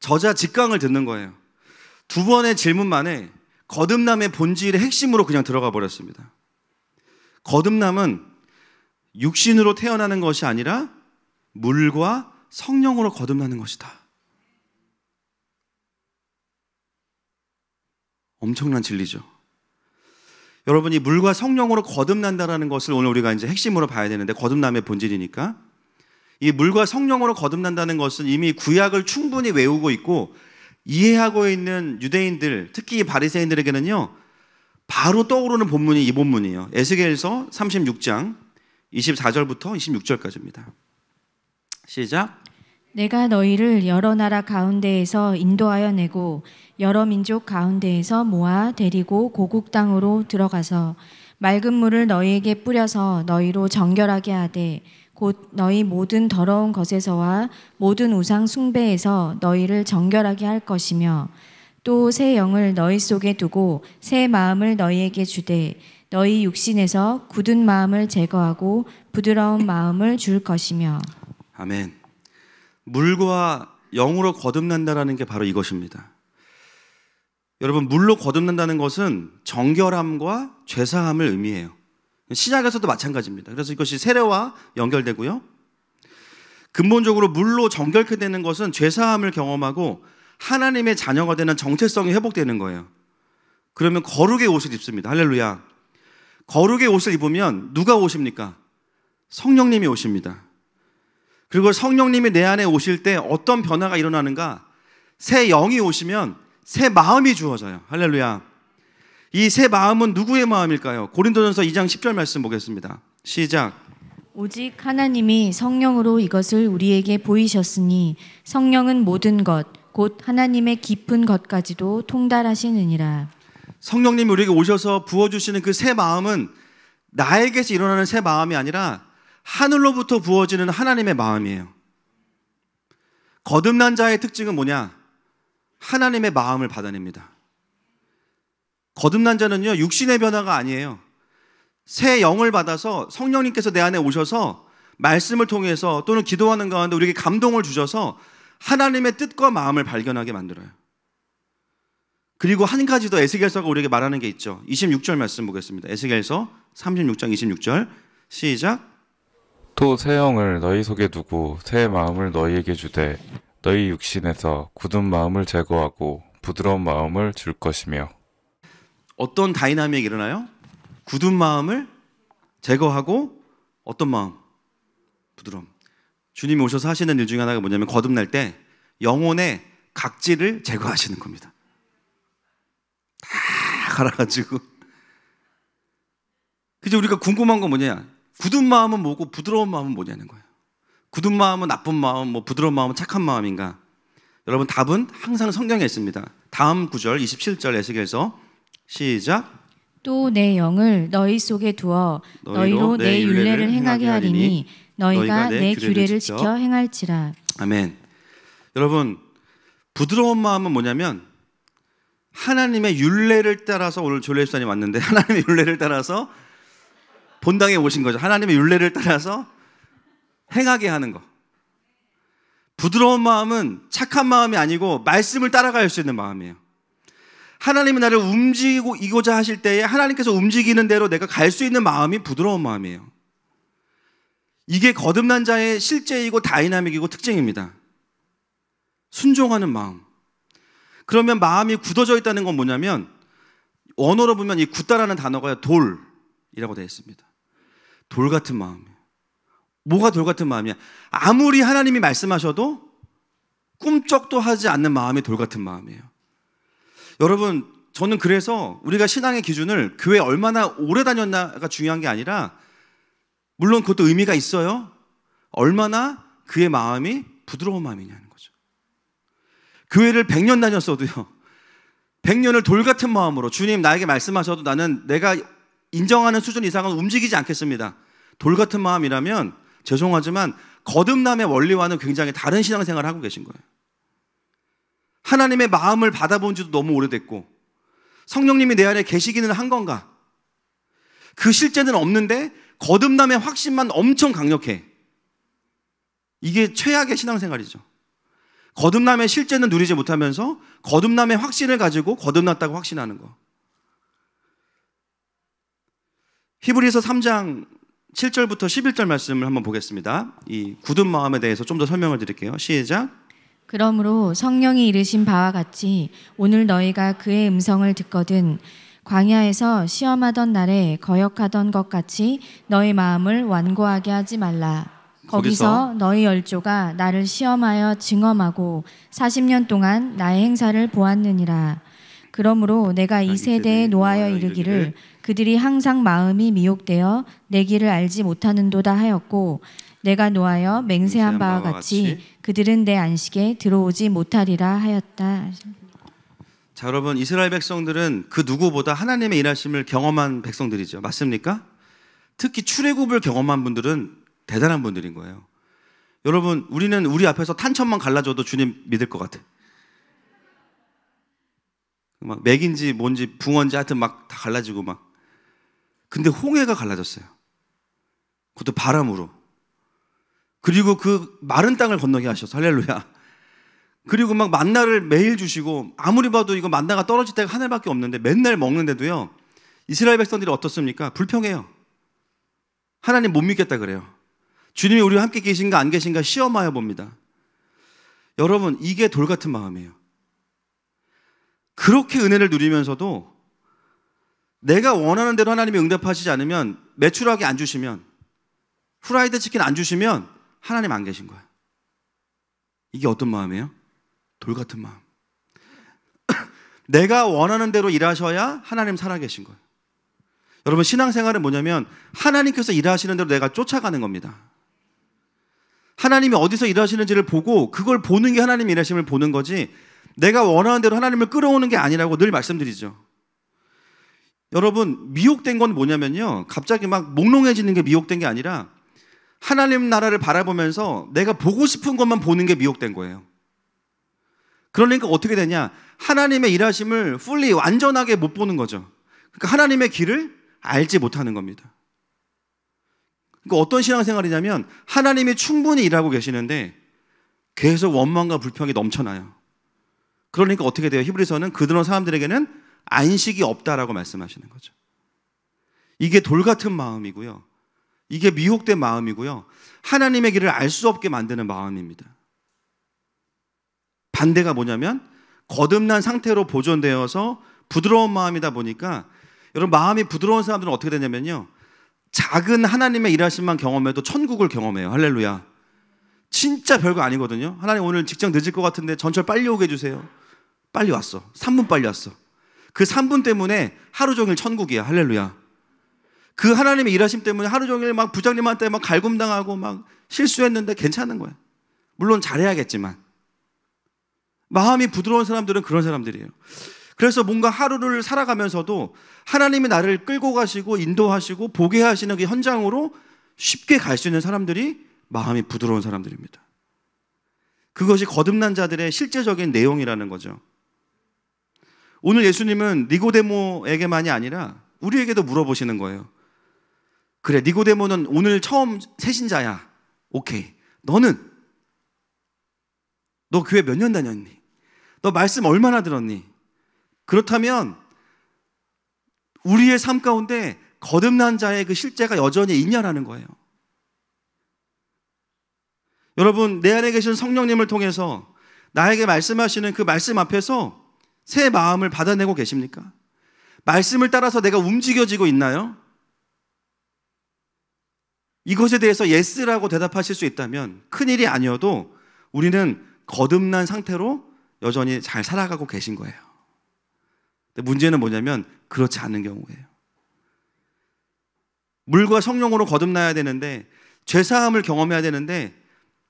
저자 직강을 듣는 거예요. 두 번의 질문 만에 거듭남의 본질의 핵심으로 그냥 들어가 버렸습니다. 거듭남은 육신으로 태어나는 것이 아니라 물과 성령으로 거듭나는 것이다. 엄청난 진리죠. 여러분이 물과 성령으로 거듭난다라는 것을 오늘 우리가 이제 핵심으로 봐야 되는데, 거듭남의 본질이니까 이 물과 성령으로 거듭난다는 것은 이미 구약을 충분히 외우고 있고 이해하고 있는 유대인들, 특히 바리새인들에게는요 바로 떠오르는 본문이 이 본문이에요. 에스겔서 36장 24절부터 26절까지입니다. 시작. 내가 너희를 여러 나라 가운데에서 인도하여 내고 여러 민족 가운데에서 모아 데리고 고국 땅으로 들어가서 맑은 물을 너희에게 뿌려서 너희로 정결하게 하되 곧 너희 모든 더러운 것에서와 모든 우상 숭배에서 너희를 정결하게 할 것이며 또 새 영을 너희 속에 두고 새 마음을 너희에게 주되 너희 육신에서 굳은 마음을 제거하고 부드러운 마음을 줄 것이며. 아멘. 물과 영으로 거듭난다라는 게 바로 이것입니다. 여러분, 물로 거듭난다는 것은 정결함과 죄사함을 의미해요. 신약에서도 마찬가지입니다. 그래서 이것이 세례와 연결되고요. 근본적으로 물로 정결케 되는 것은 죄사함을 경험하고 하나님의 자녀가 되는 정체성이 회복되는 거예요. 그러면 거룩의 옷을 입습니다. 할렐루야. 거룩의 옷을 입으면 누가 오십니까? 성령님이 오십니다. 그리고 성령님이 내 안에 오실 때 어떤 변화가 일어나는가? 새 영이 오시면 새 마음이 주어져요. 할렐루야. 이 새 마음은 누구의 마음일까요? 고린도전서 2장 10절 말씀 보겠습니다. 시작. 오직 하나님이 성령으로 이것을 우리에게 보이셨으니 성령은 모든 것 곧 하나님의 깊은 것까지도 통달하시느니라. 성령님이 우리에게 오셔서 부어주시는 그 새 마음은 나에게서 일어나는 새 마음이 아니라 하늘로부터 부어지는 하나님의 마음이에요. 거듭난 자의 특징은 뭐냐? 하나님의 마음을 받아냅니다. 거듭난 자는요, 육신의 변화가 아니에요. 새 영을 받아서 성령님께서 내 안에 오셔서 말씀을 통해서 또는 기도하는 가운데 우리에게 감동을 주셔서 하나님의 뜻과 마음을 발견하게 만들어요. 그리고 한 가지 더 에스겔서가 우리에게 말하는 게 있죠. 26절 말씀 보겠습니다. 에스겔서 36장 26절 시작. 또 새 영을 너희 속에 두고 새 마음을 너희에게 주되 너희 육신에서 굳은 마음을 제거하고 부드러운 마음을 줄 것이며. 어떤 다이나믹이 일어나요? 굳은 마음을 제거하고 어떤 마음? 부드러움. 주님이 오셔서 하시는 일 중에 하나가 뭐냐면 거듭날 때 영혼의 각질을 제거하시는 겁니다. 다 갈아가지고. 그죠? 우리가 궁금한 건 뭐냐? 굳은 마음은 뭐고 부드러운 마음은 뭐냐는 거예요. 굳은 마음은 나쁜 마음, 뭐 부드러운 마음은 착한 마음인가? 여러분 답은 항상 성경에 있습니다. 다음 구절 27절 에스겔서 시작. 또 내 영을 너희 속에 두어 너희로 내 율례를 행하게 하리니 너희가 내 규례를 지켜 행할지라. 아멘. 여러분 부드러운 마음은 뭐냐면 하나님의 율례를 따라서 오늘 조례수사님 왔는데 하나님의 율례를 따라서 본당에 오신 거죠. 하나님의 율례를 따라서 행하게 하는 거. 부드러운 마음은 착한 마음이 아니고 말씀을 따라갈 수 있는 마음이에요. 하나님이 나를 움직이고자 하실 때에 하나님께서 움직이는 대로 내가 갈 수 있는 마음이 부드러운 마음이에요. 이게 거듭난 자의 실제이고 다이나믹이고 특징입니다. 순종하는 마음. 그러면 마음이 굳어져 있다는 건 뭐냐면 원어로 보면 이 굳다라는 단어가 돌이라고 되어 있습니다. 돌 같은 마음이에요. 뭐가 돌 같은 마음이야? 아무리 하나님이 말씀하셔도 꿈쩍도 하지 않는 마음이 돌 같은 마음이에요. 여러분 저는 그래서 우리가 신앙의 기준을 교회 얼마나 오래 다녔나가 중요한 게 아니라 물론 그것도 의미가 있어요. 얼마나 그의 마음이 부드러운 마음이냐는 거죠. 교회를 100년 다녔어도요 100년을 돌 같은 마음으로 주님 나에게 말씀하셔도 나는 내가 인정하는 수준 이상은 움직이지 않겠습니다. 돌 같은 마음이라면 죄송하지만 거듭남의 원리와는 굉장히 다른 신앙생활을 하고 계신 거예요. 하나님의 마음을 받아본 지도 너무 오래됐고 성령님이 내 안에 계시기는 한 건가? 그 실제는 없는데 거듭남의 확신만 엄청 강력해. 이게 최악의 신앙생활이죠. 거듭남의 실제는 누리지 못하면서 거듭남의 확신을 가지고 거듭났다고 확신하는 거. 히브리서 3장 7절부터 11절 말씀을 한번 보겠습니다. 이 굳은 마음에 대해서 좀 더 설명을 드릴게요. 시작. 그러므로 성령이 이르신 바와 같이 오늘 너희가 그의 음성을 듣거든 광야에서 시험하던 날에 거역하던 것 같이 너희 마음을 완고하게 하지 말라. 거기서 너희 열조가 나를 시험하여 증언하고 40년 동안 나의 행사를 보았느니라. 그러므로 내가 이 세대에 노하여 이르기를 그들이 항상 마음이 미혹되어 내 길을 알지 못하는도다 하였고 내가 노하여 맹세한 바와 같이 그들은 내 안식에 들어오지 못하리라 하였다. 자, 여러분 이스라엘 백성들은 그 누구보다 하나님의 일하심을 경험한 백성들이죠. 맞습니까? 특히 출애굽을 경험한 분들은 대단한 분들인 거예요. 여러분 우리는 우리 앞에서 탄천만 갈라줘도 주님 믿을 것 같아. 막 맥인지 뭔지 붕어인지 하여튼 막 다 갈라지고 막. 근데 홍해가 갈라졌어요. 그것도 바람으로. 그리고 그 마른 땅을 건너게 하셔서 할렐루야. 그리고 막 만나를 매일 주시고 아무리 봐도 이거 만나가 떨어질 때가 하늘밖에 없는데 맨날 먹는데도요 이스라엘 백성들이 어떻습니까? 불평해요. 하나님 못 믿겠다 그래요. 주님이 우리와 함께 계신가 안 계신가 시험하여 봅니다. 여러분 이게 돌 같은 마음이에요. 그렇게 은혜를 누리면서도 내가 원하는 대로 하나님이 응답하시지 않으면, 메추라기 안 주시면, 후라이드 치킨 안 주시면 하나님 안 계신 거예요. 이게 어떤 마음이에요? 돌 같은 마음. 내가 원하는 대로 일하셔야 하나님 살아계신 거예요. 여러분, 신앙생활은 뭐냐면 하나님께서 일하시는 대로 내가 쫓아가는 겁니다. 하나님이 어디서 일하시는지를 보고 그걸 보는 게 하나님 일하심을 보는 거지, 내가 원하는 대로 하나님을 끌어오는 게 아니라고 늘 말씀드리죠. 여러분, 미혹된 건 뭐냐면요, 갑자기 막 몽롱해지는 게 미혹된 게 아니라 하나님 나라를 바라보면서 내가 보고 싶은 것만 보는 게 미혹된 거예요. 그러니까 어떻게 되냐, 하나님의 일하심을 fully 완전하게 못 보는 거죠. 그러니까 하나님의 길을 알지 못하는 겁니다. 그러니까 어떤 신앙생활이냐면 하나님이 충분히 일하고 계시는데 계속 원망과 불평이 넘쳐나요. 그러니까 어떻게 돼요? 히브리서는 그런 사람들에게는 안식이 없다라고 말씀하시는 거죠. 이게 돌 같은 마음이고요, 이게 미혹된 마음이고요, 하나님의 길을 알 수 없게 만드는 마음입니다. 반대가 뭐냐면 거듭난 상태로 보존되어서 부드러운 마음이다 보니까, 여러분, 마음이 부드러운 사람들은 어떻게 되냐면요, 작은 하나님의 일하심만 경험해도 천국을 경험해요. 할렐루야. 진짜 별거 아니거든요. 하나님 오늘 직장 늦을 것 같은데 전철 빨리 오게 해주세요. 빨리 왔어. 3분 빨리 왔어. 그 3분 때문에 하루 종일 천국이야. 할렐루야. 그 하나님의 일하심 때문에 하루 종일 막 부장님한테 막 갈굼당하고 막 실수했는데 괜찮은 거야. 물론 잘해야겠지만. 마음이 부드러운 사람들은 그런 사람들이에요. 그래서 뭔가 하루를 살아가면서도 하나님이 나를 끌고 가시고 인도하시고 보게 하시는 그 현장으로 쉽게 갈 수 있는 사람들이 마음이 부드러운 사람들입니다. 그것이 거듭난 자들의 실제적인 내용이라는 거죠. 오늘 예수님은 니고데모에게만이 아니라 우리에게도 물어보시는 거예요. 그래, 니고데모는 오늘 처음 새신자야. 오케이. 너는? 너 교회 몇 년 다녔니? 너 말씀 얼마나 들었니? 그렇다면 우리의 삶 가운데 거듭난 자의 그 실제가 여전히 있냐라는 거예요. 여러분, 내 안에 계신 성령님을 통해서 나에게 말씀하시는 그 말씀 앞에서 새 마음을 받아내고 계십니까? 말씀을 따라서 내가 움직여지고 있나요? 이것에 대해서 예스라고 대답하실 수 있다면 큰일이 아니어도 우리는 거듭난 상태로 여전히 잘 살아가고 계신 거예요. 근데 문제는 뭐냐면 그렇지 않은 경우예요. 물과 성령으로 거듭나야 되는데, 죄사함을 경험해야 되는데,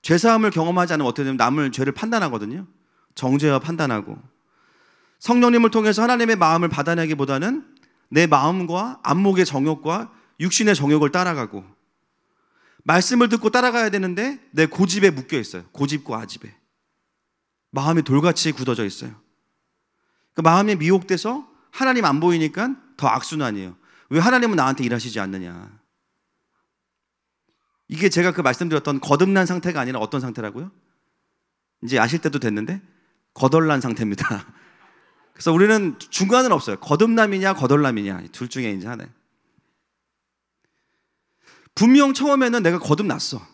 죄사함을 경험하지 않으면 어떻게 되냐면 남을 죄를 판단하거든요. 정죄와 판단하고. 성령님을 통해서 하나님의 마음을 받아내기보다는 내 마음과 안목의 정욕과 육신의 정욕을 따라가고, 말씀을 듣고 따라가야 되는데 내 고집에 묶여 있어요. 고집과 아집에. 마음이 돌같이 굳어져 있어요. 그 마음이 미혹돼서 하나님 안 보이니까 더 악순환이에요. 왜 하나님은 나한테 일하시지 않느냐. 이게 제가 그 말씀드렸던 거듭난 상태가 아니라 어떤 상태라고요? 이제 아실 때도 됐는데 거덜난 상태입니다. 그래서 우리는 중간은 없어요. 거듭남이냐 거덜남이냐, 둘 중에 이제 하나예요. 분명 처음에는 내가 거듭났어.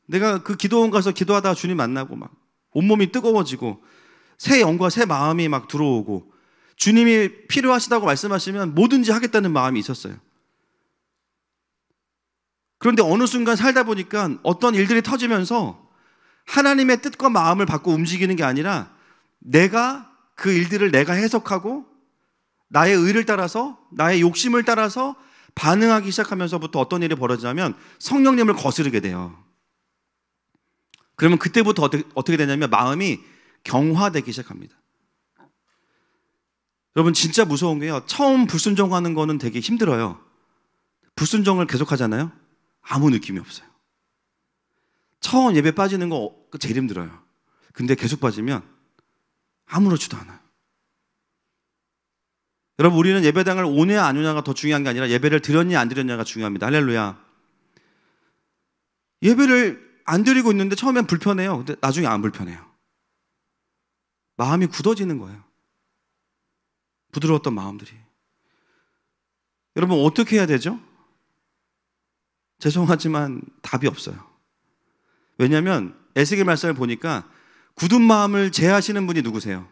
내가 그 기도원 가서 기도하다가 주님 만나고 막 온몸이 뜨거워지고 새 영과 새 마음이 막 들어오고 주님이 필요하시다고 말씀하시면 뭐든지 하겠다는 마음이 있었어요. 그런데 어느 순간 살다 보니까 어떤 일들이 터지면서 하나님의 뜻과 마음을 받고 움직이는 게 아니라 내가 그 일들을 내가 해석하고 나의 의를 따라서, 나의 욕심을 따라서 반응하기 시작하면서부터 어떤 일이 벌어지냐면 성령님을 거스르게 돼요. 그러면 그때부터 어떻게 되냐면 마음이 경화되기 시작합니다. 여러분, 진짜 무서운 게요, 처음 불순종하는 거는 되게 힘들어요. 불순종을 계속 하잖아요. 아무 느낌이 없어요. 처음 예배 빠지는 거 제일 힘들어요. 근데 계속 빠지면 아무렇지도 않아요. 여러분, 우리는 예배당을 오냐 안 오냐가 더 중요한 게 아니라 예배를 드렸냐 안 드렸냐가 중요합니다. 할렐루야. 예배를 안 드리고 있는데 처음엔 불편해요. 근데 나중에 안 불편해요. 마음이 굳어지는 거예요. 부드러웠던 마음들이. 여러분, 어떻게 해야 되죠? 죄송하지만 답이 없어요. 왜냐하면 에스겔 말씀을 보니까 굳은 마음을 제하시는 분이 누구세요?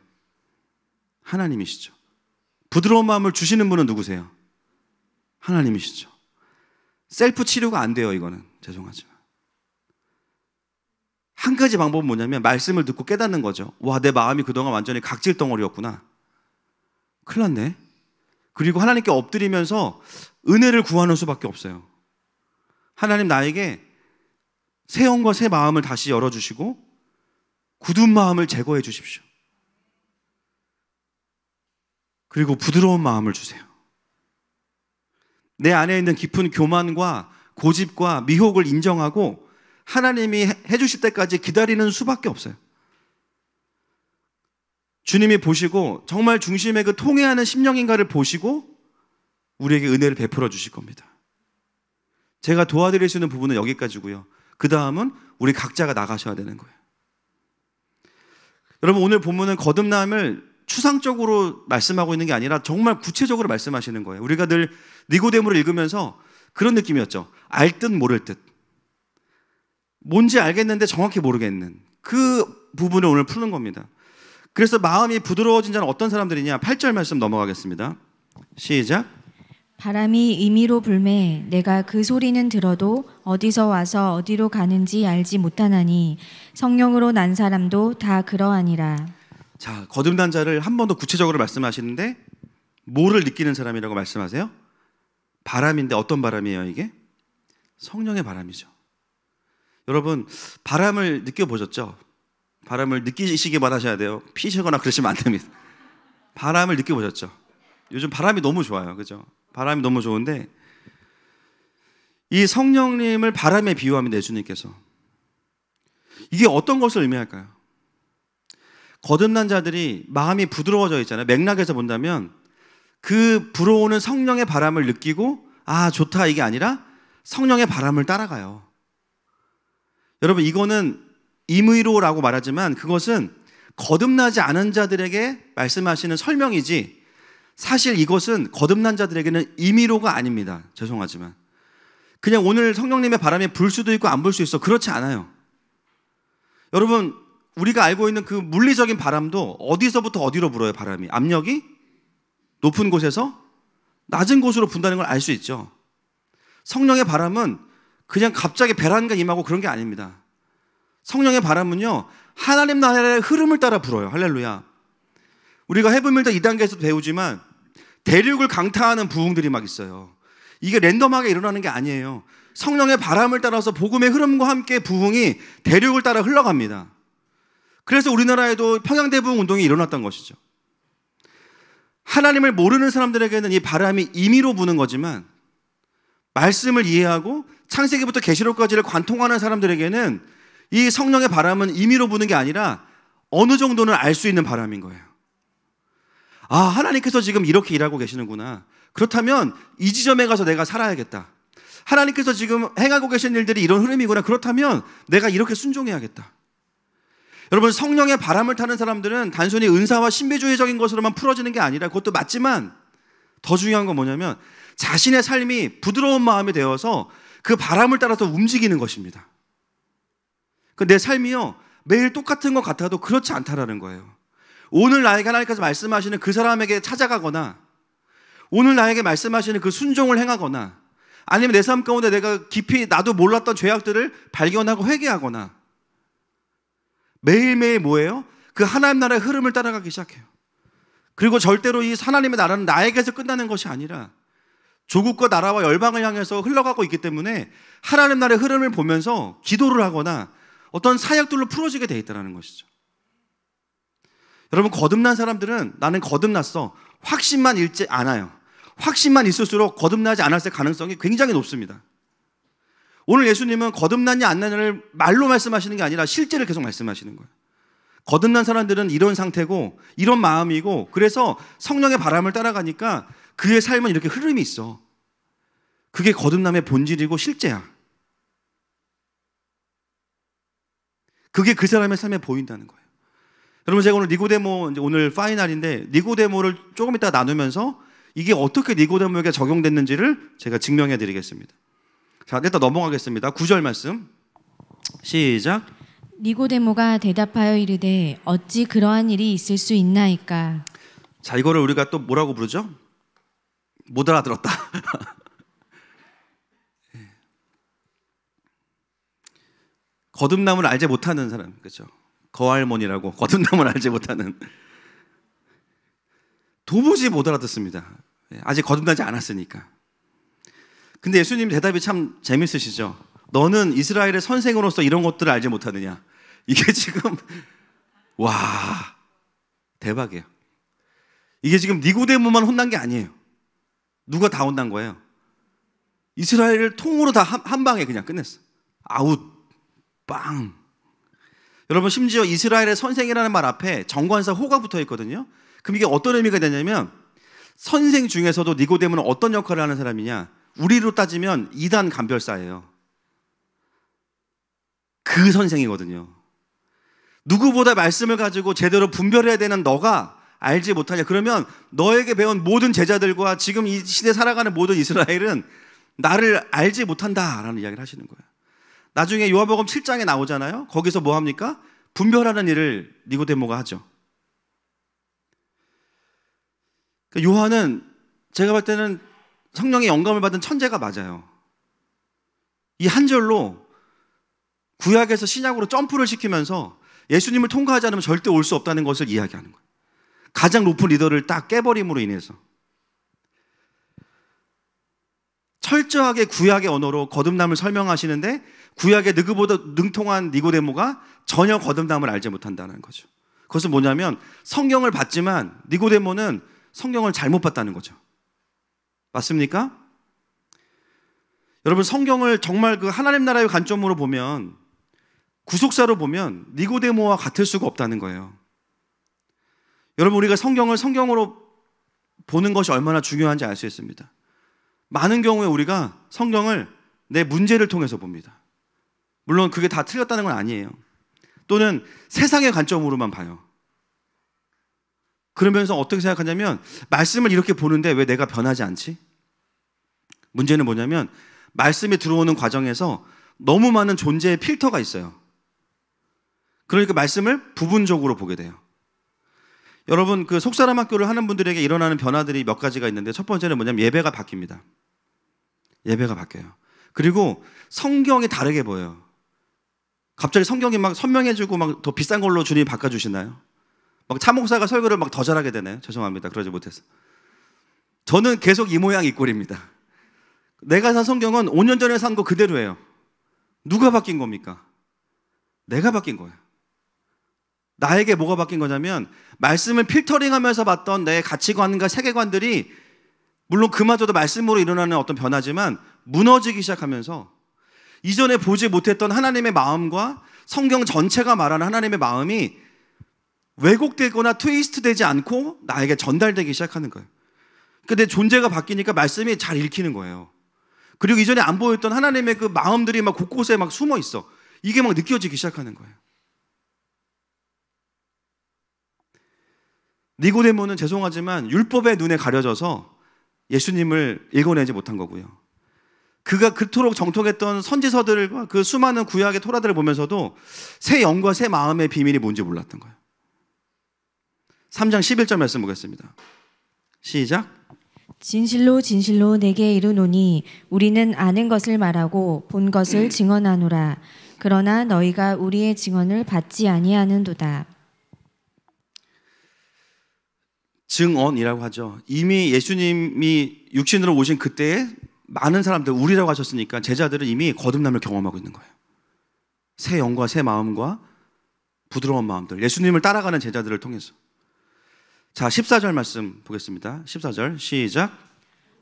하나님이시죠. 부드러운 마음을 주시는 분은 누구세요? 하나님이시죠. 셀프 치료가 안 돼요. 이거는 죄송하지만 한 가지 방법은 뭐냐면 말씀을 듣고 깨닫는 거죠. 와, 내 마음이 그동안 완전히 각질 덩어리였구나. 큰일 났네. 그리고 하나님께 엎드리면서 은혜를 구하는 수밖에 없어요. 하나님, 나에게 새 영과 새 마음을 다시 열어주시고 굳은 마음을 제거해 주십시오. 그리고 부드러운 마음을 주세요. 내 안에 있는 깊은 교만과 고집과 미혹을 인정하고 하나님이 해주실 때까지 기다리는 수밖에 없어요. 주님이 보시고 정말 중심의 그 통해하는 심령인가를 보시고 우리에게 은혜를 베풀어 주실 겁니다. 제가 도와드릴 수 있는 부분은 여기까지고요. 그 다음은 우리 각자가 나가셔야 되는 거예요. 여러분, 오늘 본문은 거듭남을 추상적으로 말씀하고 있는 게 아니라 정말 구체적으로 말씀하시는 거예요. 우리가 늘 니고데모를 읽으면서 그런 느낌이었죠. 알 듯 모를 듯. 뭔지 알겠는데 정확히 모르겠는 그 부분을 오늘 푸는 겁니다. 그래서 마음이 부드러워진 자는 어떤 사람들이냐? 8절 말씀 넘어가겠습니다. 시작. 바람이 임의로 불매 내가 그 소리는 들어도 어디서 와서 어디로 가는지 알지 못하나니 성령으로 난 사람도 다 그러하니라. 자, 거듭난 자를 한 번 더 구체적으로 말씀하시는데 뭐를 느끼는 사람이라고 말씀하세요? 바람인데 어떤 바람이에요 이게? 성령의 바람이죠. 여러분, 바람을 느껴보셨죠? 바람을 느끼시기만 하셔야 돼요. 피시거나 그러시면 안 됩니다. 바람을 느껴보셨죠? 요즘 바람이 너무 좋아요. 그죠? 바람이 너무 좋은데 이 성령님을 바람에 비유합니다. 예수님께서. 이게 어떤 것을 의미할까요? 거듭난 자들이 마음이 부드러워져 있잖아요. 맥락에서 본다면 그 불어오는 성령의 바람을 느끼고 아, 좋다 이게 아니라 성령의 바람을 따라가요. 여러분, 이거는 임의로라고 말하지만 그것은 거듭나지 않은 자들에게 말씀하시는 설명이지 사실 이것은 거듭난 자들에게는 임의로가 아닙니다. 죄송하지만 그냥 오늘 성령님의 바람이 불 수도 있고 안 불 수 있어. 그렇지 않아요. 여러분, 우리가 알고 있는 그 물리적인 바람도 어디서부터 어디로 불어요. 바람이 압력이 높은 곳에서 낮은 곳으로 분다는 걸 알 수 있죠. 성령의 바람은 그냥 갑자기 베란가 임하고 그런 게 아닙니다. 성령의 바람은요, 하나님 나라의 흐름을 따라 불어요. 할렐루야. 우리가 헤븐빌더 2단계에서 배우지만 대륙을 강타하는 부흥들이 막 있어요. 이게 랜덤하게 일어나는 게 아니에요. 성령의 바람을 따라서 복음의 흐름과 함께 부흥이 대륙을 따라 흘러갑니다. 그래서 우리나라에도 평양대부흥 운동이 일어났던 것이죠. 하나님을 모르는 사람들에게는 이 바람이 임의로 부는 거지만 말씀을 이해하고 창세기부터 계시록까지를 관통하는 사람들에게는 이 성령의 바람은 임의로 부는 게 아니라 어느 정도는 알 수 있는 바람인 거예요. 아, 하나님께서 지금 이렇게 일하고 계시는구나. 그렇다면 이 지점에 가서 내가 살아야겠다. 하나님께서 지금 행하고 계신 일들이 이런 흐름이구나. 그렇다면 내가 이렇게 순종해야겠다. 여러분, 성령의 바람을 타는 사람들은 단순히 은사와 신비주의적인 것으로만 풀어지는 게 아니라 그것도 맞지만 더 중요한 건 뭐냐면 자신의 삶이 부드러운 마음이 되어서 그 바람을 따라서 움직이는 것입니다. 내 삶이요, 매일 똑같은 것 같아도 그렇지 않다라는 거예요. 오늘 나에게 하나님께서 말씀하시는 그 사람에게 찾아가거나 오늘 나에게 말씀하시는 그 순종을 행하거나 아니면 내 삶 가운데 내가 깊이 나도 몰랐던 죄악들을 발견하고 회개하거나 매일매일 뭐예요? 그 하나님 나라의 흐름을 따라가기 시작해요. 그리고 절대로 이 하나님의 나라는 나에게서 끝나는 것이 아니라 조국과 나라와 열방을 향해서 흘러가고 있기 때문에 하나님 나라의 흐름을 보면서 기도를 하거나 어떤 사역들로 풀어지게 되어 있다는 것이죠. 여러분, 거듭난 사람들은 나는 거듭났어 확신만 잃지 않아요. 확신만 있을수록 거듭나지 않았을 가능성이 굉장히 높습니다. 오늘 예수님은 거듭났냐 안 났냐를 말로 말씀하시는 게 아니라 실제를 계속 말씀하시는 거예요. 거듭난 사람들은 이런 상태고 이런 마음이고 그래서 성령의 바람을 따라가니까 그의 삶은 이렇게 흐름이 있어. 그게 거듭남의 본질이고 실제야. 그게 그 사람의 삶에 보인다는 거예요. 여러분, 제가 오늘 니고데모, 오늘 파이널인데 니고데모를 조금 이따 나누면서 이게 어떻게 니고데모에게 적용됐는지를 제가 증명해 드리겠습니다. 자, 일단 넘어가겠습니다. 9절 말씀 시작. 니고데모가 대답하여 이르되 어찌 그러한 일이 있을 수 있나이까. 자, 이거를 우리가 또 뭐라고 부르죠? 못 알아들었다. 거듭남을 알지 못하는 사람, 그렇죠? 거할머니라고 거듭남을 알지 못하는, 도무지 못 알아듣습니다. 아직 거듭나지 않았으니까. 근데 예수님 대답이 참 재밌으시죠? 너는 이스라엘의 선생으로서 이런 것들을 알지 못하느냐? 이게 지금 와, 대박이에요. 이게 지금 니고데모만 혼난 게 아니에요. 누가 다 혼난 거예요? 이스라엘을 통으로 다 한 방에 그냥 끝냈어. 아웃, 빵. 여러분, 심지어 이스라엘의 선생이라는 말 앞에 정관사 호가 붙어 있거든요. 그럼 이게 어떤 의미가 되냐면, 선생 중에서도 니고데모는 어떤 역할을 하는 사람이냐? 우리로 따지면 이단 간별사예요. 그 선생이거든요. 누구보다 말씀을 가지고 제대로 분별해야 되는 너가 알지 못하냐? 그러면 너에게 배운 모든 제자들과 지금 이 시대 살아가는 모든 이스라엘은 나를 알지 못한다라는 이야기를 하시는 거예요. 나중에 요한복음 7장에 나오잖아요. 거기서 뭐 합니까? 분별하는 일을 니고데모가 하죠. 그러니까 요한은 제가 볼 때는 성령의 영감을 받은 천재가 맞아요. 이 한 절로 구약에서 신약으로 점프를 시키면서 예수님을 통과하지 않으면 절대 올 수 없다는 것을 이야기하는 거예요. 가장 높은 리더를 딱 깨버림으로 인해서. 철저하게 구약의 언어로 거듭남을 설명하시는데, 구약의 누구보다 능통한 니고데모가 전혀 거듭남을 알지 못한다는 거죠. 그것은 뭐냐면, 성경을 봤지만 니고데모는 성경을 잘못 봤다는 거죠. 맞습니까? 여러분, 성경을 정말 그 하나님 나라의 관점으로 보면, 구속사로 보면 니고데모와 같을 수가 없다는 거예요. 여러분, 우리가 성경을 성경으로 보는 것이 얼마나 중요한지 알 수 있습니다. 많은 경우에 우리가 성경을 내 문제를 통해서 봅니다. 물론 그게 다 틀렸다는 건 아니에요. 또는 세상의 관점으로만 봐요. 그러면서 어떻게 생각하냐면, 말씀을 이렇게 보는데 왜 내가 변하지 않지? 문제는 뭐냐면, 말씀이 들어오는 과정에서 너무 많은 존재의 필터가 있어요. 그러니까 말씀을 부분적으로 보게 돼요. 여러분, 그 속사람 학교를 하는 분들에게 일어나는 변화들이 몇 가지가 있는데, 첫 번째는 뭐냐면 예배가 바뀝니다. 예배가 바뀌어요. 그리고 성경이 다르게 보여요. 갑자기 성경이 막 선명해지고 막 더 비싼 걸로 주님이 바꿔주시나요? 막 차목사가 설교를 막 더 잘하게 되나요? 죄송합니다. 그러지 못해서. 저는 계속 이 모양 이 꼴입니다. 내가 산 성경은 5년 전에 산 거 그대로예요. 누가 바뀐 겁니까? 내가 바뀐 거예요. 나에게 뭐가 바뀐 거냐면, 말씀을 필터링하면서 봤던 내 가치관과 세계관들이 물론 그마저도 말씀으로 일어나는 어떤 변화지만 무너지기 시작하면서, 이전에 보지 못했던 하나님의 마음과 성경 전체가 말하는 하나님의 마음이 왜곡되거나 트위스트 되지 않고 나에게 전달되기 시작하는 거예요. 그러니까 내 존재가 바뀌니까 말씀이 잘 읽히는 거예요. 그리고 이전에 안 보였던 하나님의 그 마음들이 막 곳곳에 막 숨어 있어. 이게 막 느껴지기 시작하는 거예요. 니고데모는 죄송하지만 율법의 눈에 가려져서 예수님을 읽어내지 못한 거고요. 그가 그토록 정통했던 선지서들과 그 수많은 구약의 토라들을 보면서도 새 영과 새 마음의 비밀이 뭔지 몰랐던 거예요. 3장 11절 말씀 보겠습니다. 시작. 진실로 진실로 내게 이르노니 우리는 아는 것을 말하고 본 것을 증언하노라. 그러나 너희가 우리의 증언을 받지 아니하는도다. 증언이라고 하죠. 이미 예수님이 육신으로 오신 그때에 많은 사람들, 우리라고 하셨으니까 제자들은 이미 거듭남을 경험하고 있는 거예요. 새 영과 새 마음과 부드러운 마음들, 예수님을 따라가는 제자들을 통해서. 자, 14절 말씀 보겠습니다. 14절 시작.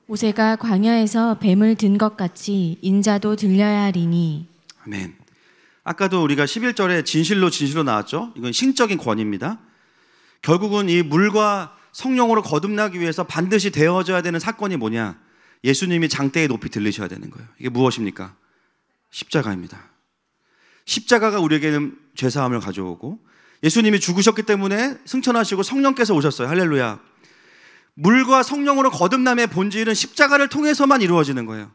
모세가 광야에서 뱀을 든 것 같이 인자도 들려야 하리니. 아멘. 아까도 우리가 11절에 진실로 진실로 나왔죠. 이건 신적인 권위입니다. 결국은 이 물과 성령으로 거듭나기 위해서 반드시 되어져야 되는 사건이 뭐냐? 예수님이 장대에 높이 들리셔야 되는 거예요. 이게 무엇입니까? 십자가입니다. 십자가가 우리에게는 죄사함을 가져오고, 예수님이 죽으셨기 때문에 승천하시고 성령께서 오셨어요. 할렐루야. 물과 성령으로 거듭남의 본질은 십자가를 통해서만 이루어지는 거예요.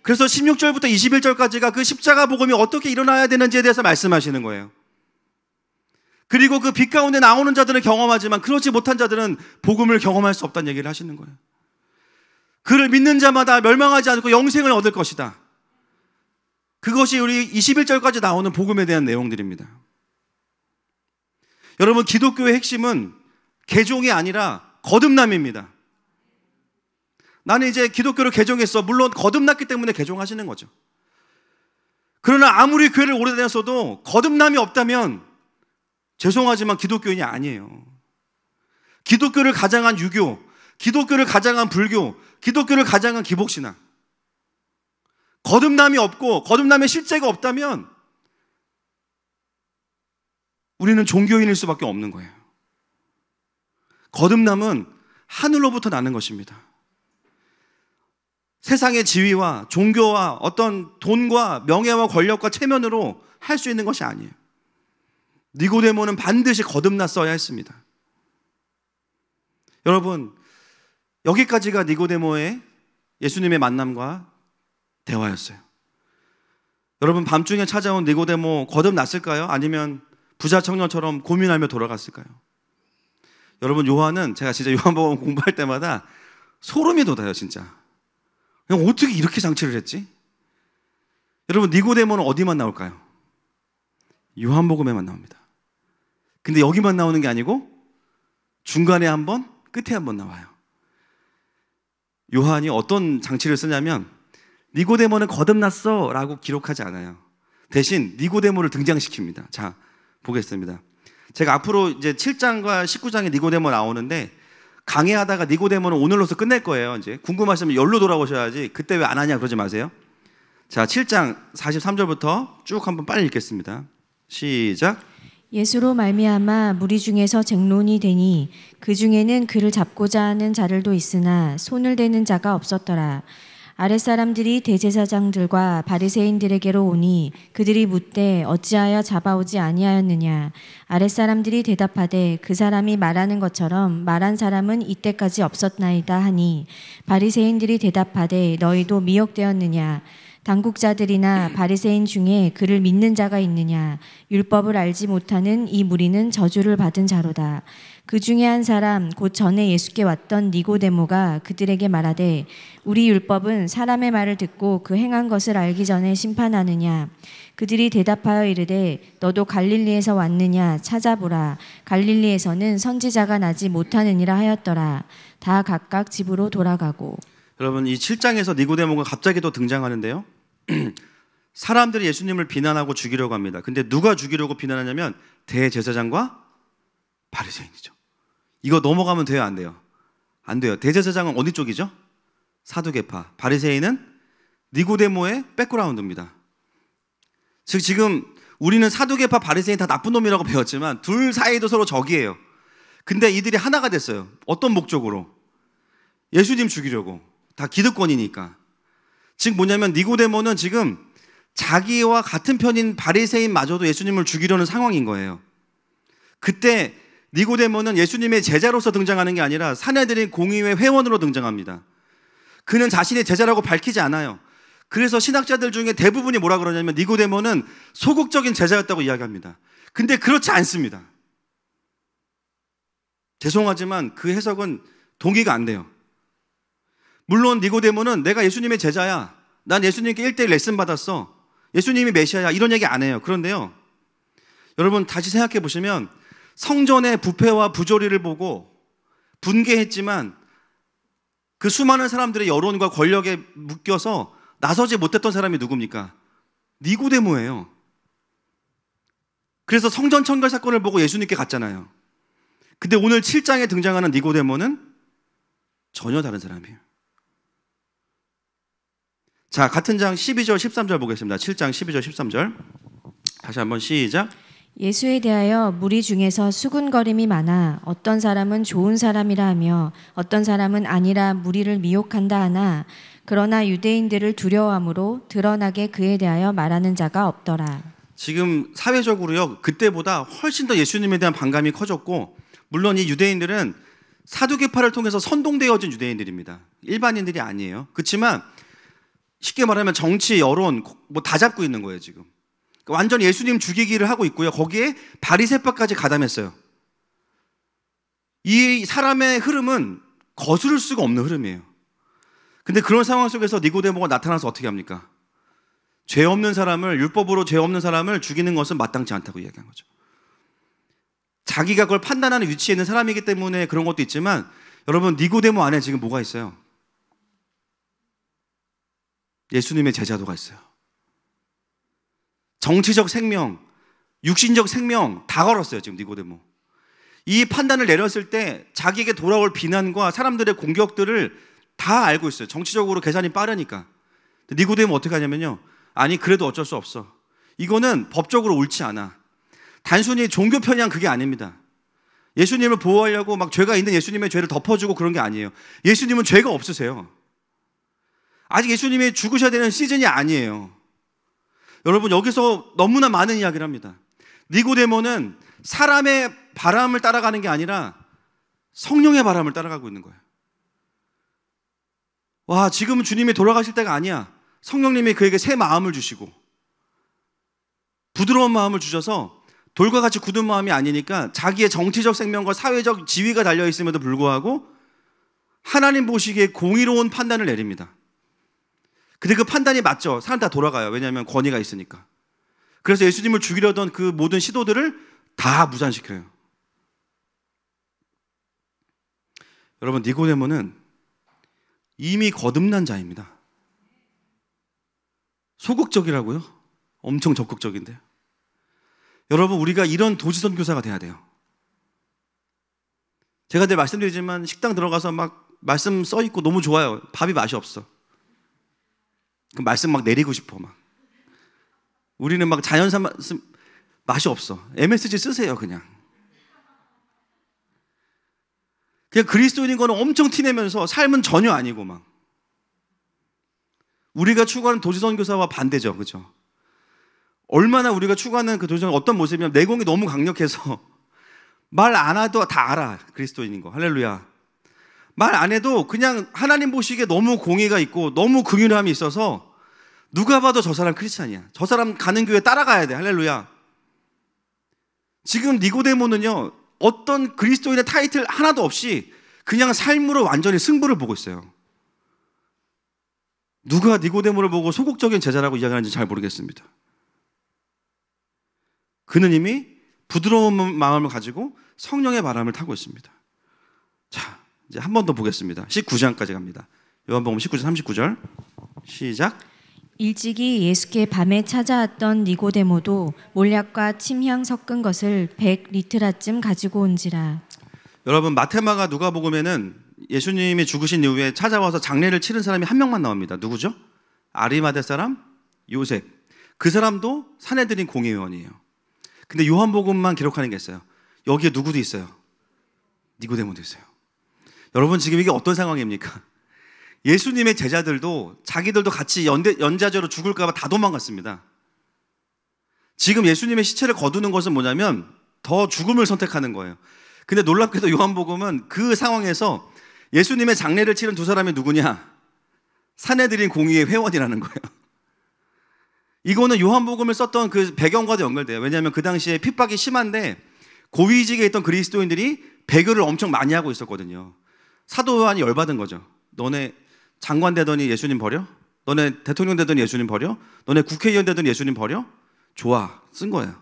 그래서 16절부터 21절까지가 그 십자가 복음이 어떻게 일어나야 되는지에 대해서 말씀하시는 거예요. 그리고 그 빛 가운데 나오는 자들은 경험하지만 그렇지 못한 자들은 복음을 경험할 수 없다는 얘기를 하시는 거예요. 그를 믿는 자마다 멸망하지 않고 영생을 얻을 것이다. 그것이 우리 21절까지 나오는 복음에 대한 내용들입니다. 여러분, 기독교의 핵심은 개종이 아니라 거듭남입니다. 나는 이제 기독교를 개종했어. 물론 거듭났기 때문에 개종하시는 거죠. 그러나 아무리 교회를 오래 다녔어도 거듭남이 없다면 죄송하지만 기독교인이 아니에요. 기독교를 가장한 유교, 기독교를 가장한 불교, 기독교를 가장한 기복신앙. 거듭남이 없고 거듭남의 실제가 없다면 우리는 종교인일 수밖에 없는 거예요. 거듭남은 하늘로부터 나는 것입니다. 세상의 지위와 종교와 어떤 돈과 명예와 권력과 체면으로 할 수 있는 것이 아니에요. 니고데모는 반드시 거듭났어야 했습니다. 여러분, 여기까지가 니고데모의 예수님의 만남과 대화였어요. 여러분, 밤중에 찾아온 니고데모 거듭났을까요? 아니면 부자 청년처럼 고민하며 돌아갔을까요? 여러분, 요한은 제가 진짜 요한복음 공부할 때마다 소름이 돋아요. 진짜 그냥 어떻게 이렇게 장치를 했지? 여러분, 니고데모는 어디만 나올까요? 요한복음에만 나옵니다. 근데 여기만 나오는 게 아니고 중간에 한 번, 끝에 한 번 나와요. 요한이 어떤 장치를 쓰냐면 니고데모는 거듭났어 라고 기록하지 않아요. 대신 니고데모를 등장시킵니다. 자, 보겠습니다. 제가 앞으로 이제 7장과 19장에 니고데모 나오는데 강해하다가 니고데모는 오늘로서 끝낼 거예요. 이제 궁금하시면 열로 돌아오셔야지 그때 왜 안 하냐 그러지 마세요. 자, 7장 43절부터 쭉 한번 빨리 읽겠습니다. 시작. 예수로 말미암아 무리 중에서 쟁론이 되니 그 중에는 그를 잡고자 하는 자들도 있으나 손을 대는 자가 없었더라. 아랫사람들이 대제사장들과 바리새인들에게로 오니 그들이 묻되 어찌하여 잡아오지 아니하였느냐. 아랫사람들이 대답하되 그 사람이 말하는 것처럼 말한 사람은 이때까지 없었나이다 하니 바리새인들이 대답하되 너희도 미혹되었느냐. 당국자들이나 바리새인 중에 그를 믿는 자가 있느냐. 율법을 알지 못하는 이 무리는 저주를 받은 자로다. 그 중에 한 사람 곧 전에 예수께 왔던 니고데모가 그들에게 말하되 우리 율법은 사람의 말을 듣고 그 행한 것을 알기 전에 심판하느냐. 그들이 대답하여 이르되 너도 갈릴리에서 왔느냐. 찾아보라. 갈릴리에서는 선지자가 나지 못하느니라 하였더라. 다 각각 집으로 돌아가고. 여러분, 이 7장에서 니고데모가 갑자기 또 등장하는데요. 사람들이 예수님을 비난하고 죽이려고 합니다. 근데 누가 죽이려고 비난하냐면 대제사장과 바리새인이죠. 이거 넘어가면 돼요, 안 돼요? 안 돼요. 대제사장은 어디 쪽이죠? 사두개파. 바리새인은 니고데모의 백그라운드입니다. 즉 지금 우리는 사두개파, 바리새인 다 나쁜 놈이라고 배웠지만 둘 사이도 서로 적이에요. 근데 이들이 하나가 됐어요. 어떤 목적으로? 예수님 죽이려고. 다 기득권이니까. 즉 뭐냐면 니고데모는 지금 자기와 같은 편인 바리새인마저도 예수님을 죽이려는 상황인 거예요. 그때 니고데모는 예수님의 제자로서 등장하는 게 아니라 사내들인 공의회 회원으로 등장합니다. 그는 자신의 제자라고 밝히지 않아요. 그래서 신학자들 중에 대부분이 뭐라 그러냐면 니고데모는 소극적인 제자였다고 이야기합니다. 근데 그렇지 않습니다. 죄송하지만 그 해석은 동의가 안 돼요. 물론 니고데모는 내가 예수님의 제자야. 난 예수님께 1:1 레슨 받았어. 예수님이 메시아야. 이런 얘기 안 해요. 그런데요, 여러분 다시 생각해 보시면 성전의 부패와 부조리를 보고 분개했지만 그 수많은 사람들의 여론과 권력에 묶여서 나서지 못했던 사람이 누굽니까? 니고데모예요. 그래서 성전 청결 사건을 보고 예수님께 갔잖아요. 근데 오늘 7장에 등장하는 니고데모는 전혀 다른 사람이에요. 자, 같은 장 12절 13절 보겠습니다. 7장 12절 13절 다시 한번 시작. 예수에 대하여 무리 중에서 수군거림이 많아 어떤 사람은 좋은 사람이라 하며 어떤 사람은 아니라 무리를 미혹한다 하나 그러나 유대인들을 두려워함으로 드러나게 그에 대하여 말하는 자가 없더라. 지금 사회적으로요, 그때보다 훨씬 더 예수님에 대한 반감이 커졌고, 물론 이 유대인들은 사두개파를 통해서 선동되어진 유대인들입니다. 일반인들이 아니에요. 그렇지만 쉽게 말하면 정치, 여론 뭐 다 잡고 있는 거예요. 지금 완전 예수님 죽이기를 하고 있고요. 거기에 바리새파까지 가담했어요. 이 사람의 흐름은 거스를 수가 없는 흐름이에요. 근데 그런 상황 속에서 니고데모가 나타나서 어떻게 합니까? 죄 없는 사람을, 율법으로 죄 없는 사람을 죽이는 것은 마땅치 않다고 이야기한 거죠. 자기가 그걸 판단하는 위치에 있는 사람이기 때문에 그런 것도 있지만, 여러분, 니고데모 안에 지금 뭐가 있어요? 예수님의 제자도가 있어요. 정치적 생명, 육신적 생명 다 걸었어요, 지금 니고데모. 이 판단을 내렸을 때 자기에게 돌아올 비난과 사람들의 공격들을 다 알고 있어요. 정치적으로 계산이 빠르니까. 니고데모 어떻게 하냐면요, 아니 그래도 어쩔 수 없어. 이거는 법적으로 옳지 않아. 단순히 종교 편향 그게 아닙니다. 예수님을 보호하려고 막 죄가 있는 예수님의 죄를 덮어주고 그런 게 아니에요. 예수님은 죄가 없으세요. 아직 예수님이 죽으셔야 되는 시즌이 아니에요. 여러분, 여기서 너무나 많은 이야기를 합니다. 니고데모는 사람의 바람을 따라가는 게 아니라 성령의 바람을 따라가고 있는 거예요. 와, 지금은 주님이 돌아가실 때가 아니야. 성령님이 그에게 새 마음을 주시고 부드러운 마음을 주셔서 돌과 같이 굳은 마음이 아니니까 자기의 정치적 생명과 사회적 지위가 달려있음에도 불구하고 하나님 보시기에 공의로운 판단을 내립니다. 근데 그 판단이 맞죠. 사람 다 돌아가요. 왜냐하면 권위가 있으니까. 그래서 예수님을 죽이려던 그 모든 시도들을 다 무산시켜요. 여러분, 니고데모는 이미 거듭난 자입니다. 소극적이라고요? 엄청 적극적인데요. 여러분, 우리가 이런 도지선교사가 돼야 돼요. 제가 늘 말씀드리지만 식당 들어가서 막 말씀 써있고 너무 좋아요. 밥이 맛이 없어. 그 말씀 막 내리고 싶어 막. 우리는 막 자연산 말씀 맛이 없어. MSG 쓰세요 그냥. 그냥 그리스도인인 거는 엄청 티내면서 삶은 전혀 아니고 막. 우리가 추구하는 도지선교사와 반대죠, 그렇죠? 얼마나 우리가 추구하는 그 도지선 어떤 모습이냐면 내공이 너무 강력해서 말 안 해도 다 알아, 그리스도인인 거. 할렐루야. 말 안 해도 그냥 하나님 보시기에 너무 공의가 있고 너무 긍휼함이 있어서 누가 봐도 저 사람 크리스찬이야. 저 사람 가는 교회 따라가야 돼. 할렐루야. 지금 니고데모는요, 어떤 그리스도인의 타이틀 하나도 없이 그냥 삶으로 완전히 승부를 보고 있어요. 누가 니고데모를 보고 소극적인 제자라고 이야기하는지 잘 모르겠습니다. 그는 이미 부드러운 마음을 가지고 성령의 바람을 타고 있습니다. 자, 이제 한 번 더 보겠습니다. 19장까지 갑니다. 요한복음 19장 39절 시작. 일찍이 예수께 밤에 찾아왔던 니고데모도 몰약과 침향 섞은 것을 100리트라쯤 가지고 온지라. 여러분, 마테마가 누가복음에는 예수님이 죽으신 이후에 찾아와서 장례를 치른 사람이 한 명만 나옵니다. 누구죠? 아리마대 사람 요셉. 그 사람도 산헤드린 공의회원이에요. 근데 요한복음만 기록하는 게 있어요. 여기에 누구도 있어요? 니고데모도 있어요. 여러분, 지금 이게 어떤 상황입니까? 예수님의 제자들도 자기들도 같이 연좌제로 죽을까 봐 다 도망갔습니다. 지금 예수님의 시체를 거두는 것은 뭐냐면 더 죽음을 선택하는 거예요. 근데 놀랍게도 요한복음은 그 상황에서 예수님의 장례를 치른 두 사람이 누구냐? 산헤드린 공의회 회원이라는 거예요. 이거는 요한복음을 썼던 그 배경과도 연결돼요. 왜냐하면 그 당시에 핍박이 심한데 고위직에 있던 그리스도인들이 배교를 엄청 많이 하고 있었거든요. 사도 요한이 열받은 거죠. 너네 장관 되더니 예수님 버려? 너네 대통령 되더니 예수님 버려? 너네 국회의원 되더니 예수님 버려? 좋아, 쓴 거예요.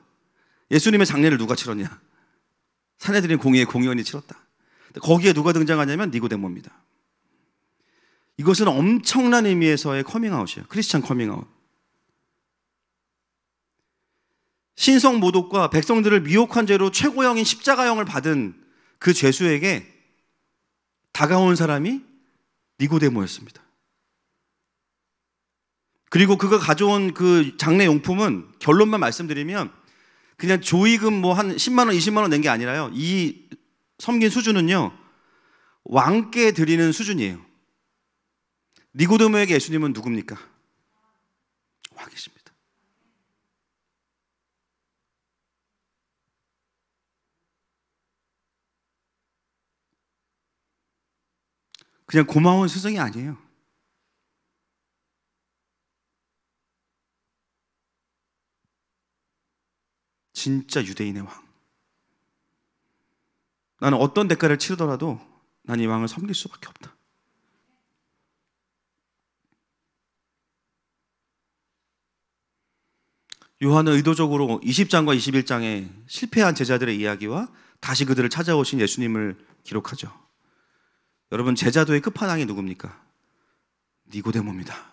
예수님의 장례를 누가 치렀냐? 산헤드린 공의회 공의원이 치렀다. 거기에 누가 등장하냐면 니고데모입니다. 이것은 엄청난 의미에서의 커밍아웃이에요. 크리스찬 커밍아웃. 신성 모독과 백성들을 미혹한 죄로 최고형인 십자가형을 받은 그 죄수에게 다가온 사람이 니고데모였습니다. 그리고 그가 가져온 그 장례 용품은 결론만 말씀드리면 그냥 조의금 뭐 한 10만 원, 20만 원 낸 게 아니라요. 이 섬긴 수준은요, 왕께 드리는 수준이에요. 니고데모에게 예수님은 누굽니까? 왕이십니다. 그냥 고마운 스승이 아니에요. 진짜 유대인의 왕. 나는 어떤 대가를 치르더라도 난 이 왕을 섬길 수밖에 없다. 요한은 의도적으로 20장과 21장에 실패한 제자들의 이야기와 다시 그들을 찾아오신 예수님을 기록하죠. 여러분, 제자도의 끝판왕이 누굽니까? 니고데모입니다.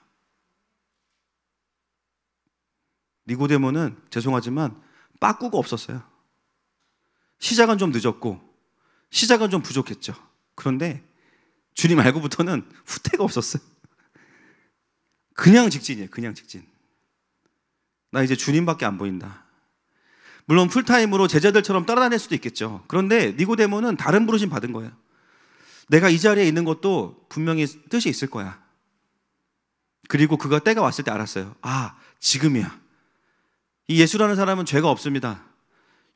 니고데모는 죄송하지만 빠꾸가 없었어요. 시작은 좀 늦었고 시작은 좀 부족했죠. 그런데 주님 알고부터는 후퇴가 없었어요. 그냥 직진이에요. 그냥 직진. 나 이제 주님밖에 안 보인다. 물론 풀타임으로 제자들처럼 따라다닐 수도 있겠죠. 그런데 니고데모는 다른 부르심 받은 거예요. 내가 이 자리에 있는 것도 분명히 뜻이 있을 거야. 그리고 그가 때가 왔을 때 알았어요. 아, 지금이야. 이 예수라는 사람은 죄가 없습니다.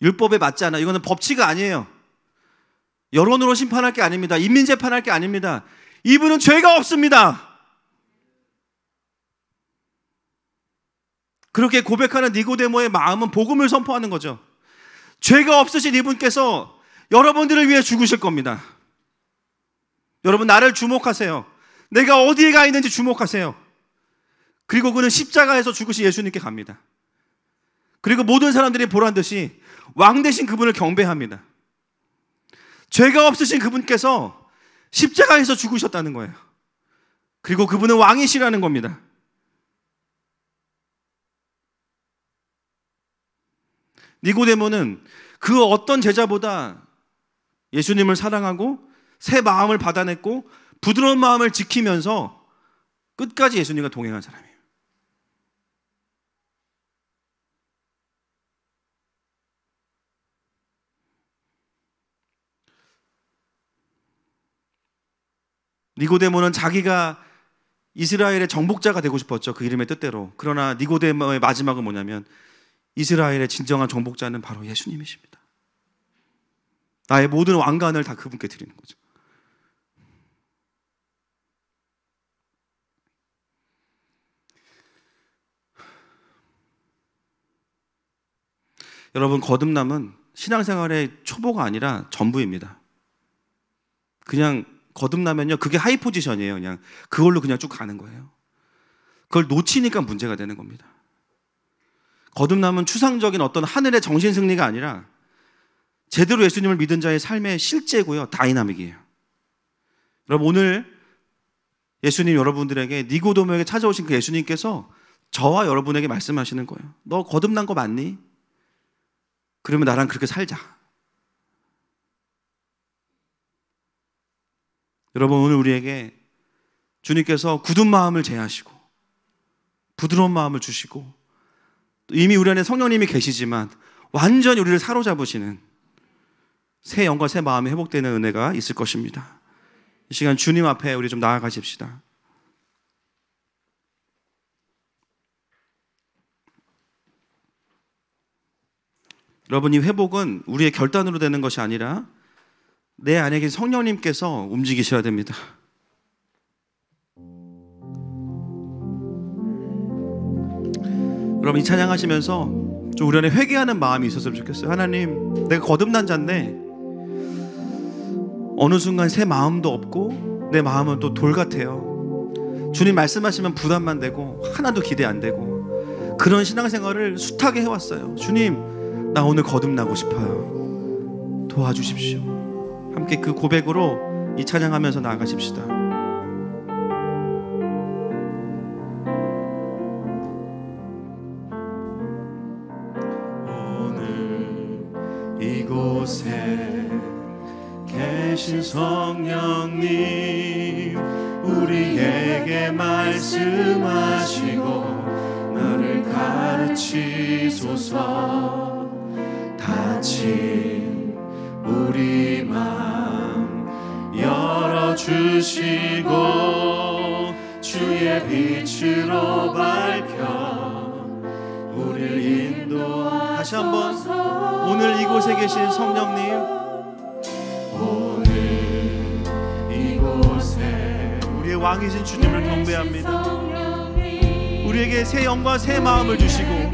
율법에 맞지 않아. 이거는 법치가 아니에요. 여론으로 심판할 게 아닙니다. 인민재판할 게 아닙니다. 이분은 죄가 없습니다. 그렇게 고백하는 니고데모의 마음은 복음을 선포하는 거죠. 죄가 없으신 이분께서 여러분들을 위해 죽으실 겁니다. 여러분, 나를 주목하세요. 내가 어디에 가 있는지 주목하세요. 그리고 그는 십자가에서 죽으신 예수님께 갑니다. 그리고 모든 사람들이 보란 듯이 왕 대신 그분을 경배합니다. 죄가 없으신 그분께서 십자가에서 죽으셨다는 거예요. 그리고 그분은 왕이시라는 겁니다. 니고데모는 그 어떤 제자보다 예수님을 사랑하고 새 마음을 받아냈고 부드러운 마음을 지키면서 끝까지 예수님과 동행한 사람이에요. 니고데모는 자기가 이스라엘의 정복자가 되고 싶었죠. 그 이름의 뜻대로. 그러나 니고데모의 마지막은 뭐냐면 이스라엘의 진정한 정복자는 바로 예수님이십니다. 나의 모든 왕관을 다 그분께 드리는 거죠. 여러분, 거듭남은 신앙생활의 초보가 아니라 전부입니다. 그냥 거듭나면요, 그게 하이 포지션이에요. 그냥 그걸로 그냥 쭉 가는 거예요. 그걸 놓치니까 문제가 되는 겁니다. 거듭남은 추상적인 어떤 하늘의 정신 승리가 아니라 제대로 예수님을 믿은 자의 삶의 실제고요, 다이나믹이에요. 여러분, 오늘 예수님 여러분들에게 니고데모에게 찾아오신 그 예수님께서 저와 여러분에게 말씀하시는 거예요. 너 거듭난 거 맞니? 그러면 나랑 그렇게 살자. 여러분, 오늘 우리에게 주님께서 굳은 마음을 제하시고 부드러운 마음을 주시고 이미 우리 안에 성령님이 계시지만 완전히 우리를 사로잡으시는 새 영과 새 마음이 회복되는 은혜가 있을 것입니다. 이 시간 주님 앞에 우리 좀 나아가십시다. 여러분, 이 회복은 우리의 결단으로 되는 것이 아니라 내 안에 계신 성령님께서 움직이셔야 됩니다. 여러분, 이 찬양하시면서 좀 우리 안에 회개하는 마음이 있었으면 좋겠어요. 하나님, 내가 거듭난 자인데 어느 순간 새 마음도 없고 내 마음은 또 돌 같아요. 주님 말씀하시면 부담만 되고 하나도 기대 안 되고 그런 신앙생활을 숱하게 해왔어요. 주님, 나 오늘 거듭나고 싶어요. 도와주십시오. 함께 그 고백으로 이 찬양하면서 나아가십시다. 오늘 이곳에 계신 성령님, 우리에게 말씀하시고 나를 가르치소서. 닫힌 우리 마음 열어주시고 주의 빛으로 밝혀 우리를 인도하소서. 다시 한번, 오늘 이곳에 계신 성령님, 오늘 이곳에 우리의 왕이신 주님을 경배합니다. 우리에게 새 영과 새 마음을 주시고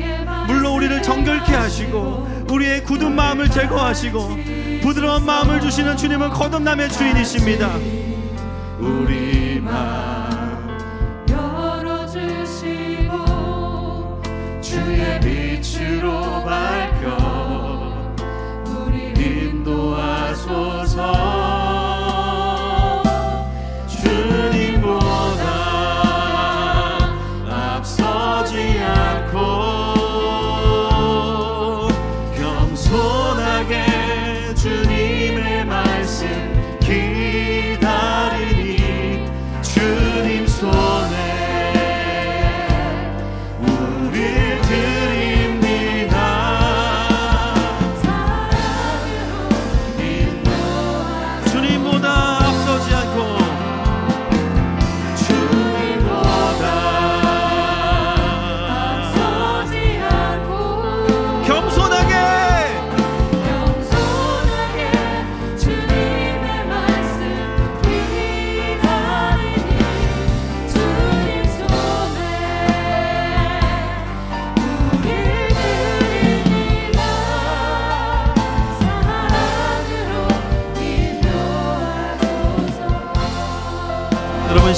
물론 우리를 정결케 하시고 우리의 굳은 마음을 제거하시고 부드러운 마음을 주시는 주님은 거듭남의 주인이십니다. 우리 마음 열어주시고 주의 빛을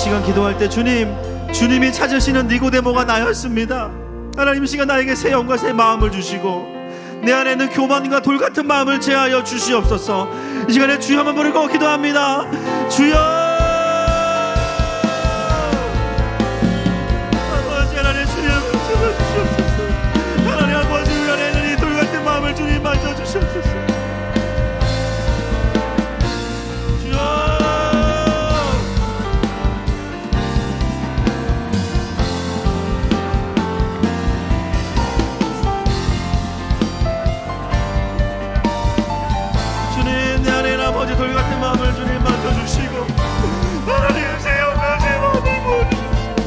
시간 기도할 때 주님이 찾으시는 니고데모가 나였습니다. 하나님, 이 시간 나에게 새 영과 새 마음을 주시고 내 안에 있는 교만과 돌 같은 마음을 제하여 주시옵소서. 이 시간에 주여 한번 부르고 기도합니다. 주여, 아버지 하나님, 주님 주시옵소서. 하나님 아버지, 우리 안에 있는 이 돌 같은 마음을 주님 만져 주시옵소서. 아버지, 돌 같은 마음을 주님 만져주시고 하나님 새 영과 새 마음을 부어주시고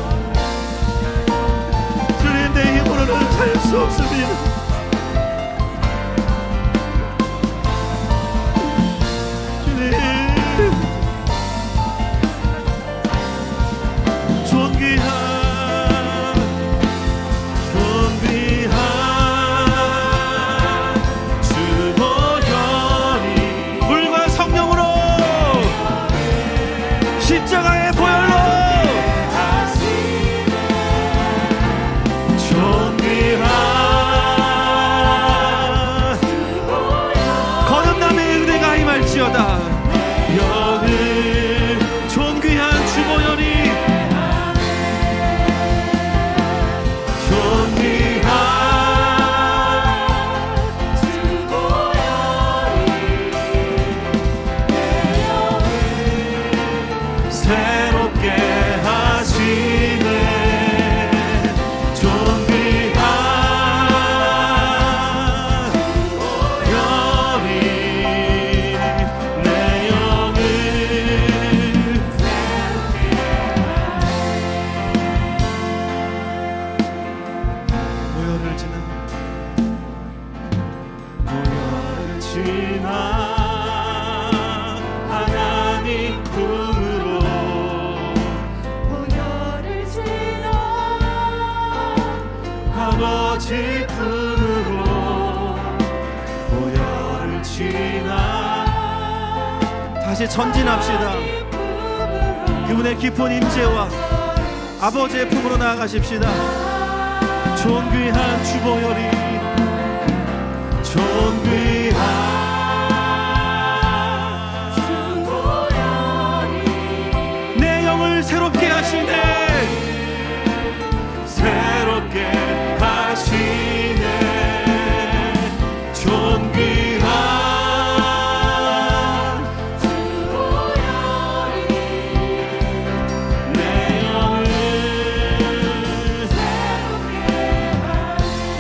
주님, 내 힘으로는 살 수 없습니다. 주님, 존귀한 십자가의 보혈로 존귀한 거듭남의 은혜가 임할지어다. 여는 존귀한 주보혈이 새롭게 하시네. 존귀한 보혈이 내 영을 보혈을 지나 하나님 품으로 아버지 품으로 보혈을 지나 다시 전진합시다. 그분의 깊은 임재와 아버지의 품으로 나아가십시다. 존귀한 주보혈이 존귀한 주보혈이 내 영을 새롭게 하시네. 새롭게 하시네. 존귀한 주보혈이 내 영을 새롭게 하시네.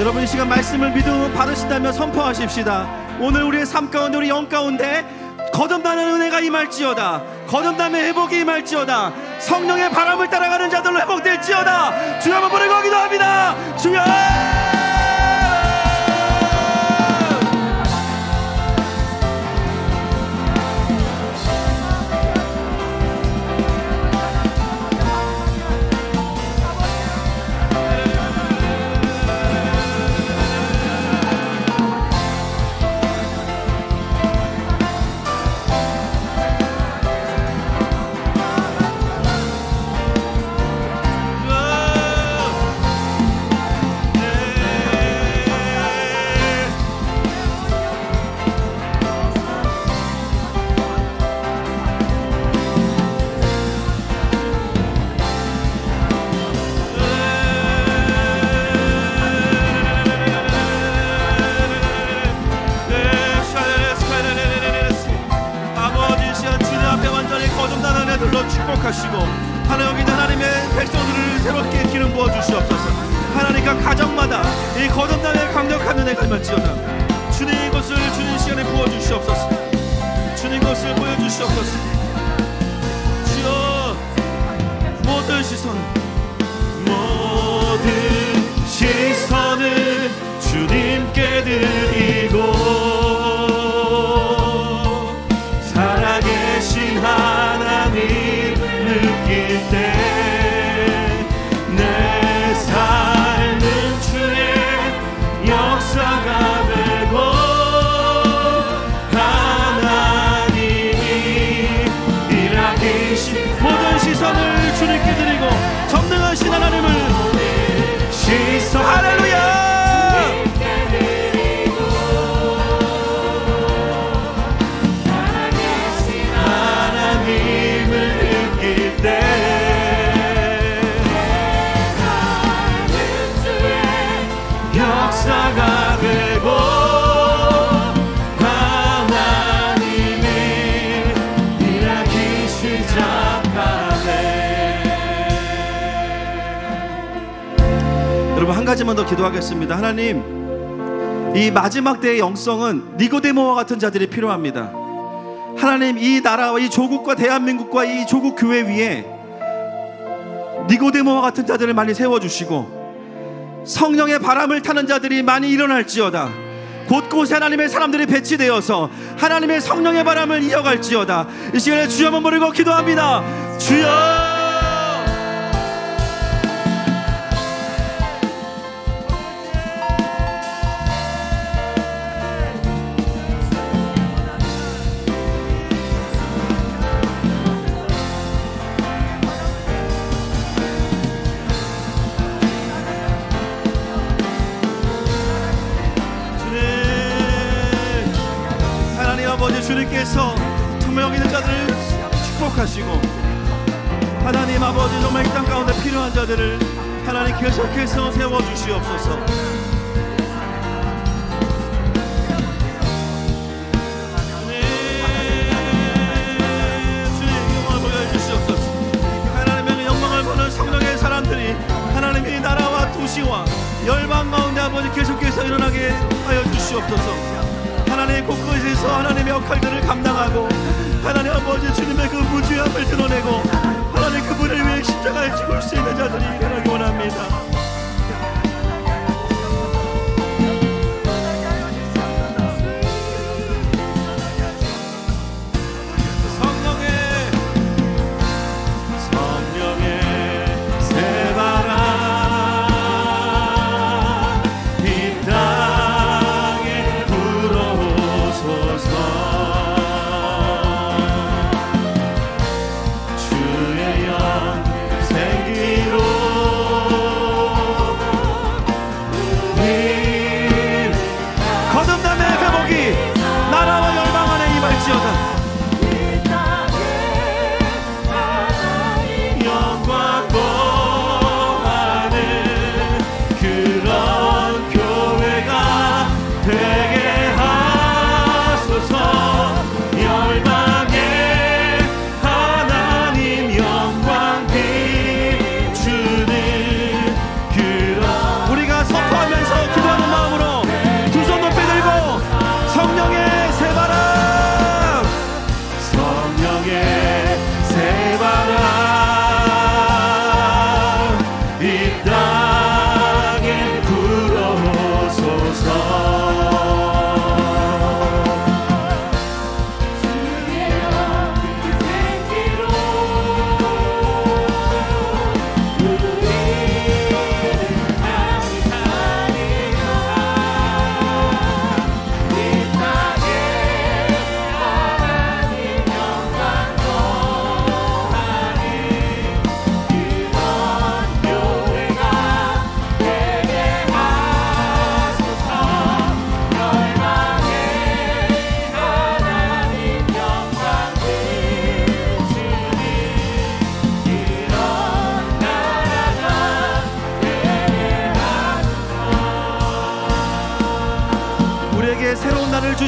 여러분, 이 시간 말씀을 믿음으로 받으신다면 선포하십시다. 오늘 우리의 삶 가운데, 우리 영 가운데 거듭나는 은혜가 임할지어다. 거듭남의 회복이 임할지어다. 성령의 바람을 따라가는 자들로 회복될지어다. 주여 한번 부르고 기도합니다. 주여, 축복하시고 하나님, 여기 하나님의 백성들을 새롭게 기름 부어 주시옵소서. 하나님과 가정마다 이 거듭남의 강력한 은혜가 임할지어다. 주님, 이것을 주님 시간에 부어 주시옵소서. 주님, 것을 보여 주시옵소서. 주여, 모든 시선을 주님께 드리고 살아계신 하나님 느낄 때 내 삶은 주의 역사가 되고 하나님이 일하기신 모든 시선을 주님 있어. 할렐루야. 역사가 되고 하나님이 일하기 시작하네. 여러분 한 가지만 더 기도하겠습니다. 하나님, 이 마지막 때의 영성은 니고데모와 같은 자들이 필요합니다. 하나님, 이 나라와 이 조국과 대한민국과 이 조국 교회 위에 니고데모와 같은 자들을 많이 세워주시고 성령의 바람을 타는 자들이 많이 일어날지어다. 곳곳에 하나님의 사람들이 배치되어서 하나님의 성령의 바람을 이어갈지어다. 이 시간에 주여 한번 부르고 기도합니다. 주여. 주님께서 투명 있는 자들을 축복하시고 하나님 아버지 정말 이 땅 가운데 필요한 자들을 하나님 계속해서 세워주시옵소서. 주님 영광을 보여주시옵소서. 하나님의 영광을 보는 성령의 사람들이 하나님의 나라와 도시와 열방 가운데 아버지 계속해서 일어나게 하여 주시옵소서. 하나님 곳곳에서 하나님의 역할들을 감당하고 하나님 아버지 주님의 그 무죄함을 드러내고 하나님 그분을 위해 십자가에 죽을 수 있는 자들이 일어나기 원합니다.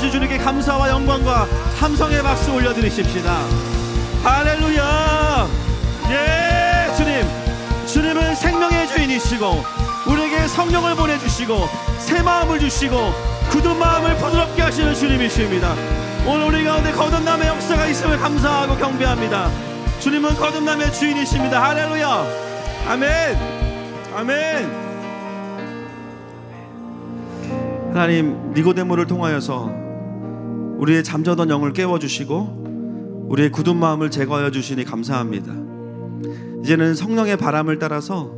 주님께 감사와 영광과 함성의 박수 올려드리십시다. 할렐루야. 예, 주님은 생명의 주인이시고 우리에게 성령을 보내주시고 새 마음을 주시고 굳은 마음을 부드럽게 하시는 주님이십니다. 오늘 우리 가운데 거듭남의 역사가 있음을 감사하고 경배합니다. 주님은 거듭남의 주인이십니다. 할렐루야. 아멘. 아멘. 하나님, 니고데모를 통하여서 우리의 잠자던 영을 깨워주시고 우리의 굳은 마음을 제거하여 주시니 감사합니다. 이제는 성령의 바람을 따라서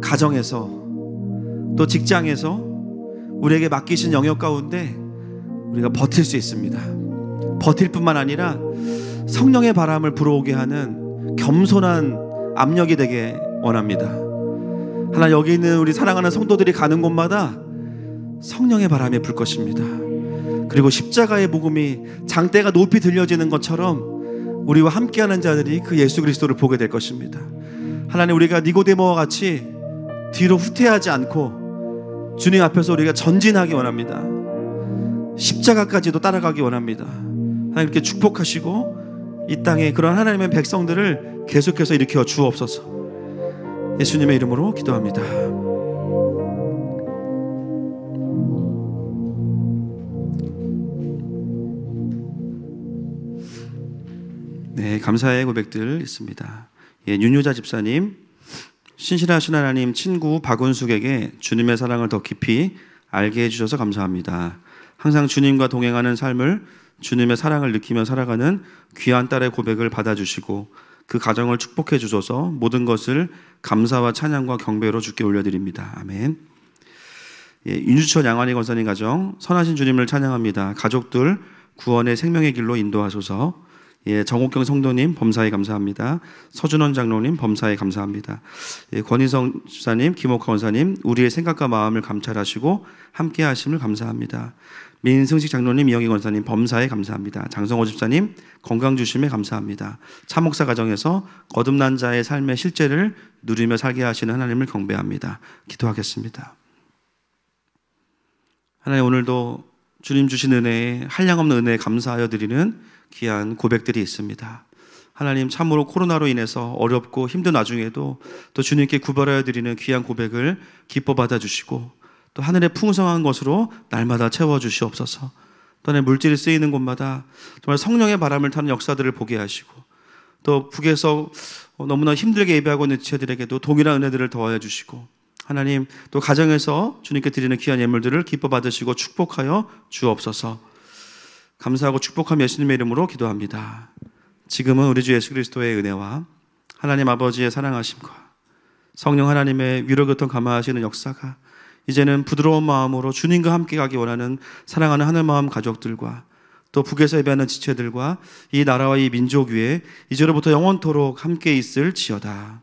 가정에서 또 직장에서 우리에게 맡기신 영역 가운데 우리가 버틸 수 있습니다. 버틸 뿐만 아니라 성령의 바람을 불어오게 하는 겸손한 압력이 되게 원합니다. 하나님, 여기 있는 우리 사랑하는 성도들이 가는 곳마다 성령의 바람이 불 것입니다. 그리고 십자가의 복음이 장대가 높이 들려지는 것처럼 우리와 함께하는 자들이 그 예수 그리스도를 보게 될 것입니다. 하나님, 우리가 니고데모와 같이 뒤로 후퇴하지 않고 주님 앞에서 우리가 전진하기 원합니다. 십자가까지도 따라가기 원합니다. 하나님, 이렇게 축복하시고 이 땅에 그런 하나님의 백성들을 계속해서 일으켜 주옵소서. 예수님의 이름으로 기도합니다. 네, 감사의 고백들 있습니다. 예, 윤효자 집사님, 신실하신 하나님, 친구 박은숙에게 주님의 사랑을 더 깊이 알게 해주셔서 감사합니다. 항상 주님과 동행하는 삶을 주님의 사랑을 느끼며 살아가는 귀한 딸의 고백을 받아주시고 그 가정을 축복해 주셔서 모든 것을 감사와 찬양과 경배로 주께 올려드립니다. 아멘. 예, 윤주철 양환희 권사님 가정, 선하신 주님을 찬양합니다. 가족들 구원의 생명의 길로 인도하소서. 예, 정옥경 성도님 범사에 감사합니다. 서준원 장로님 범사에 감사합니다. 예, 권희성 집사님, 김옥하 권사님, 우리의 생각과 마음을 감찰하시고 함께 하심을 감사합니다. 민승식 장로님, 이영희 권사님 범사에 감사합니다. 장성호 집사님 건강 주심에 감사합니다. 차목사 가정에서 거듭난 자의 삶의 실제를 누리며 살게 하시는 하나님을 경배합니다. 기도하겠습니다. 하나님, 오늘도 주님 주신 은혜에 한량없는 은혜에 감사하여 드리는 귀한 고백들이 있습니다. 하나님, 참으로 코로나로 인해서 어렵고 힘든 와중에도 또 주님께 구별하여 드리는 귀한 고백을 기뻐 받아주시고 또 하늘의 풍성한 것으로 날마다 채워주시옵소서. 또 내 물질이 쓰이는 곳마다 정말 성령의 바람을 타는 역사들을 보게 하시고 또 북에서 너무나 힘들게 예배하고 있는 지체들에게도 동일한 은혜들을 더하여 주시고 하나님, 또 가정에서 주님께 드리는 귀한 예물들을 기뻐 받으시고 축복하여 주옵소서. 감사하고 축복하며 예수님의 이름으로 기도합니다. 지금은 우리 주 예수 그리스도의 은혜와 하나님 아버지의 사랑하심과 성령 하나님의 위로 교통 감화하시는 역사가 이제는 부드러운 마음으로 주님과 함께 가기 원하는 사랑하는 하늘마음 가족들과 또 북에서 예배하는 지체들과 이 나라와 이 민족 위에 이제로부터 영원토록 함께 있을지어다.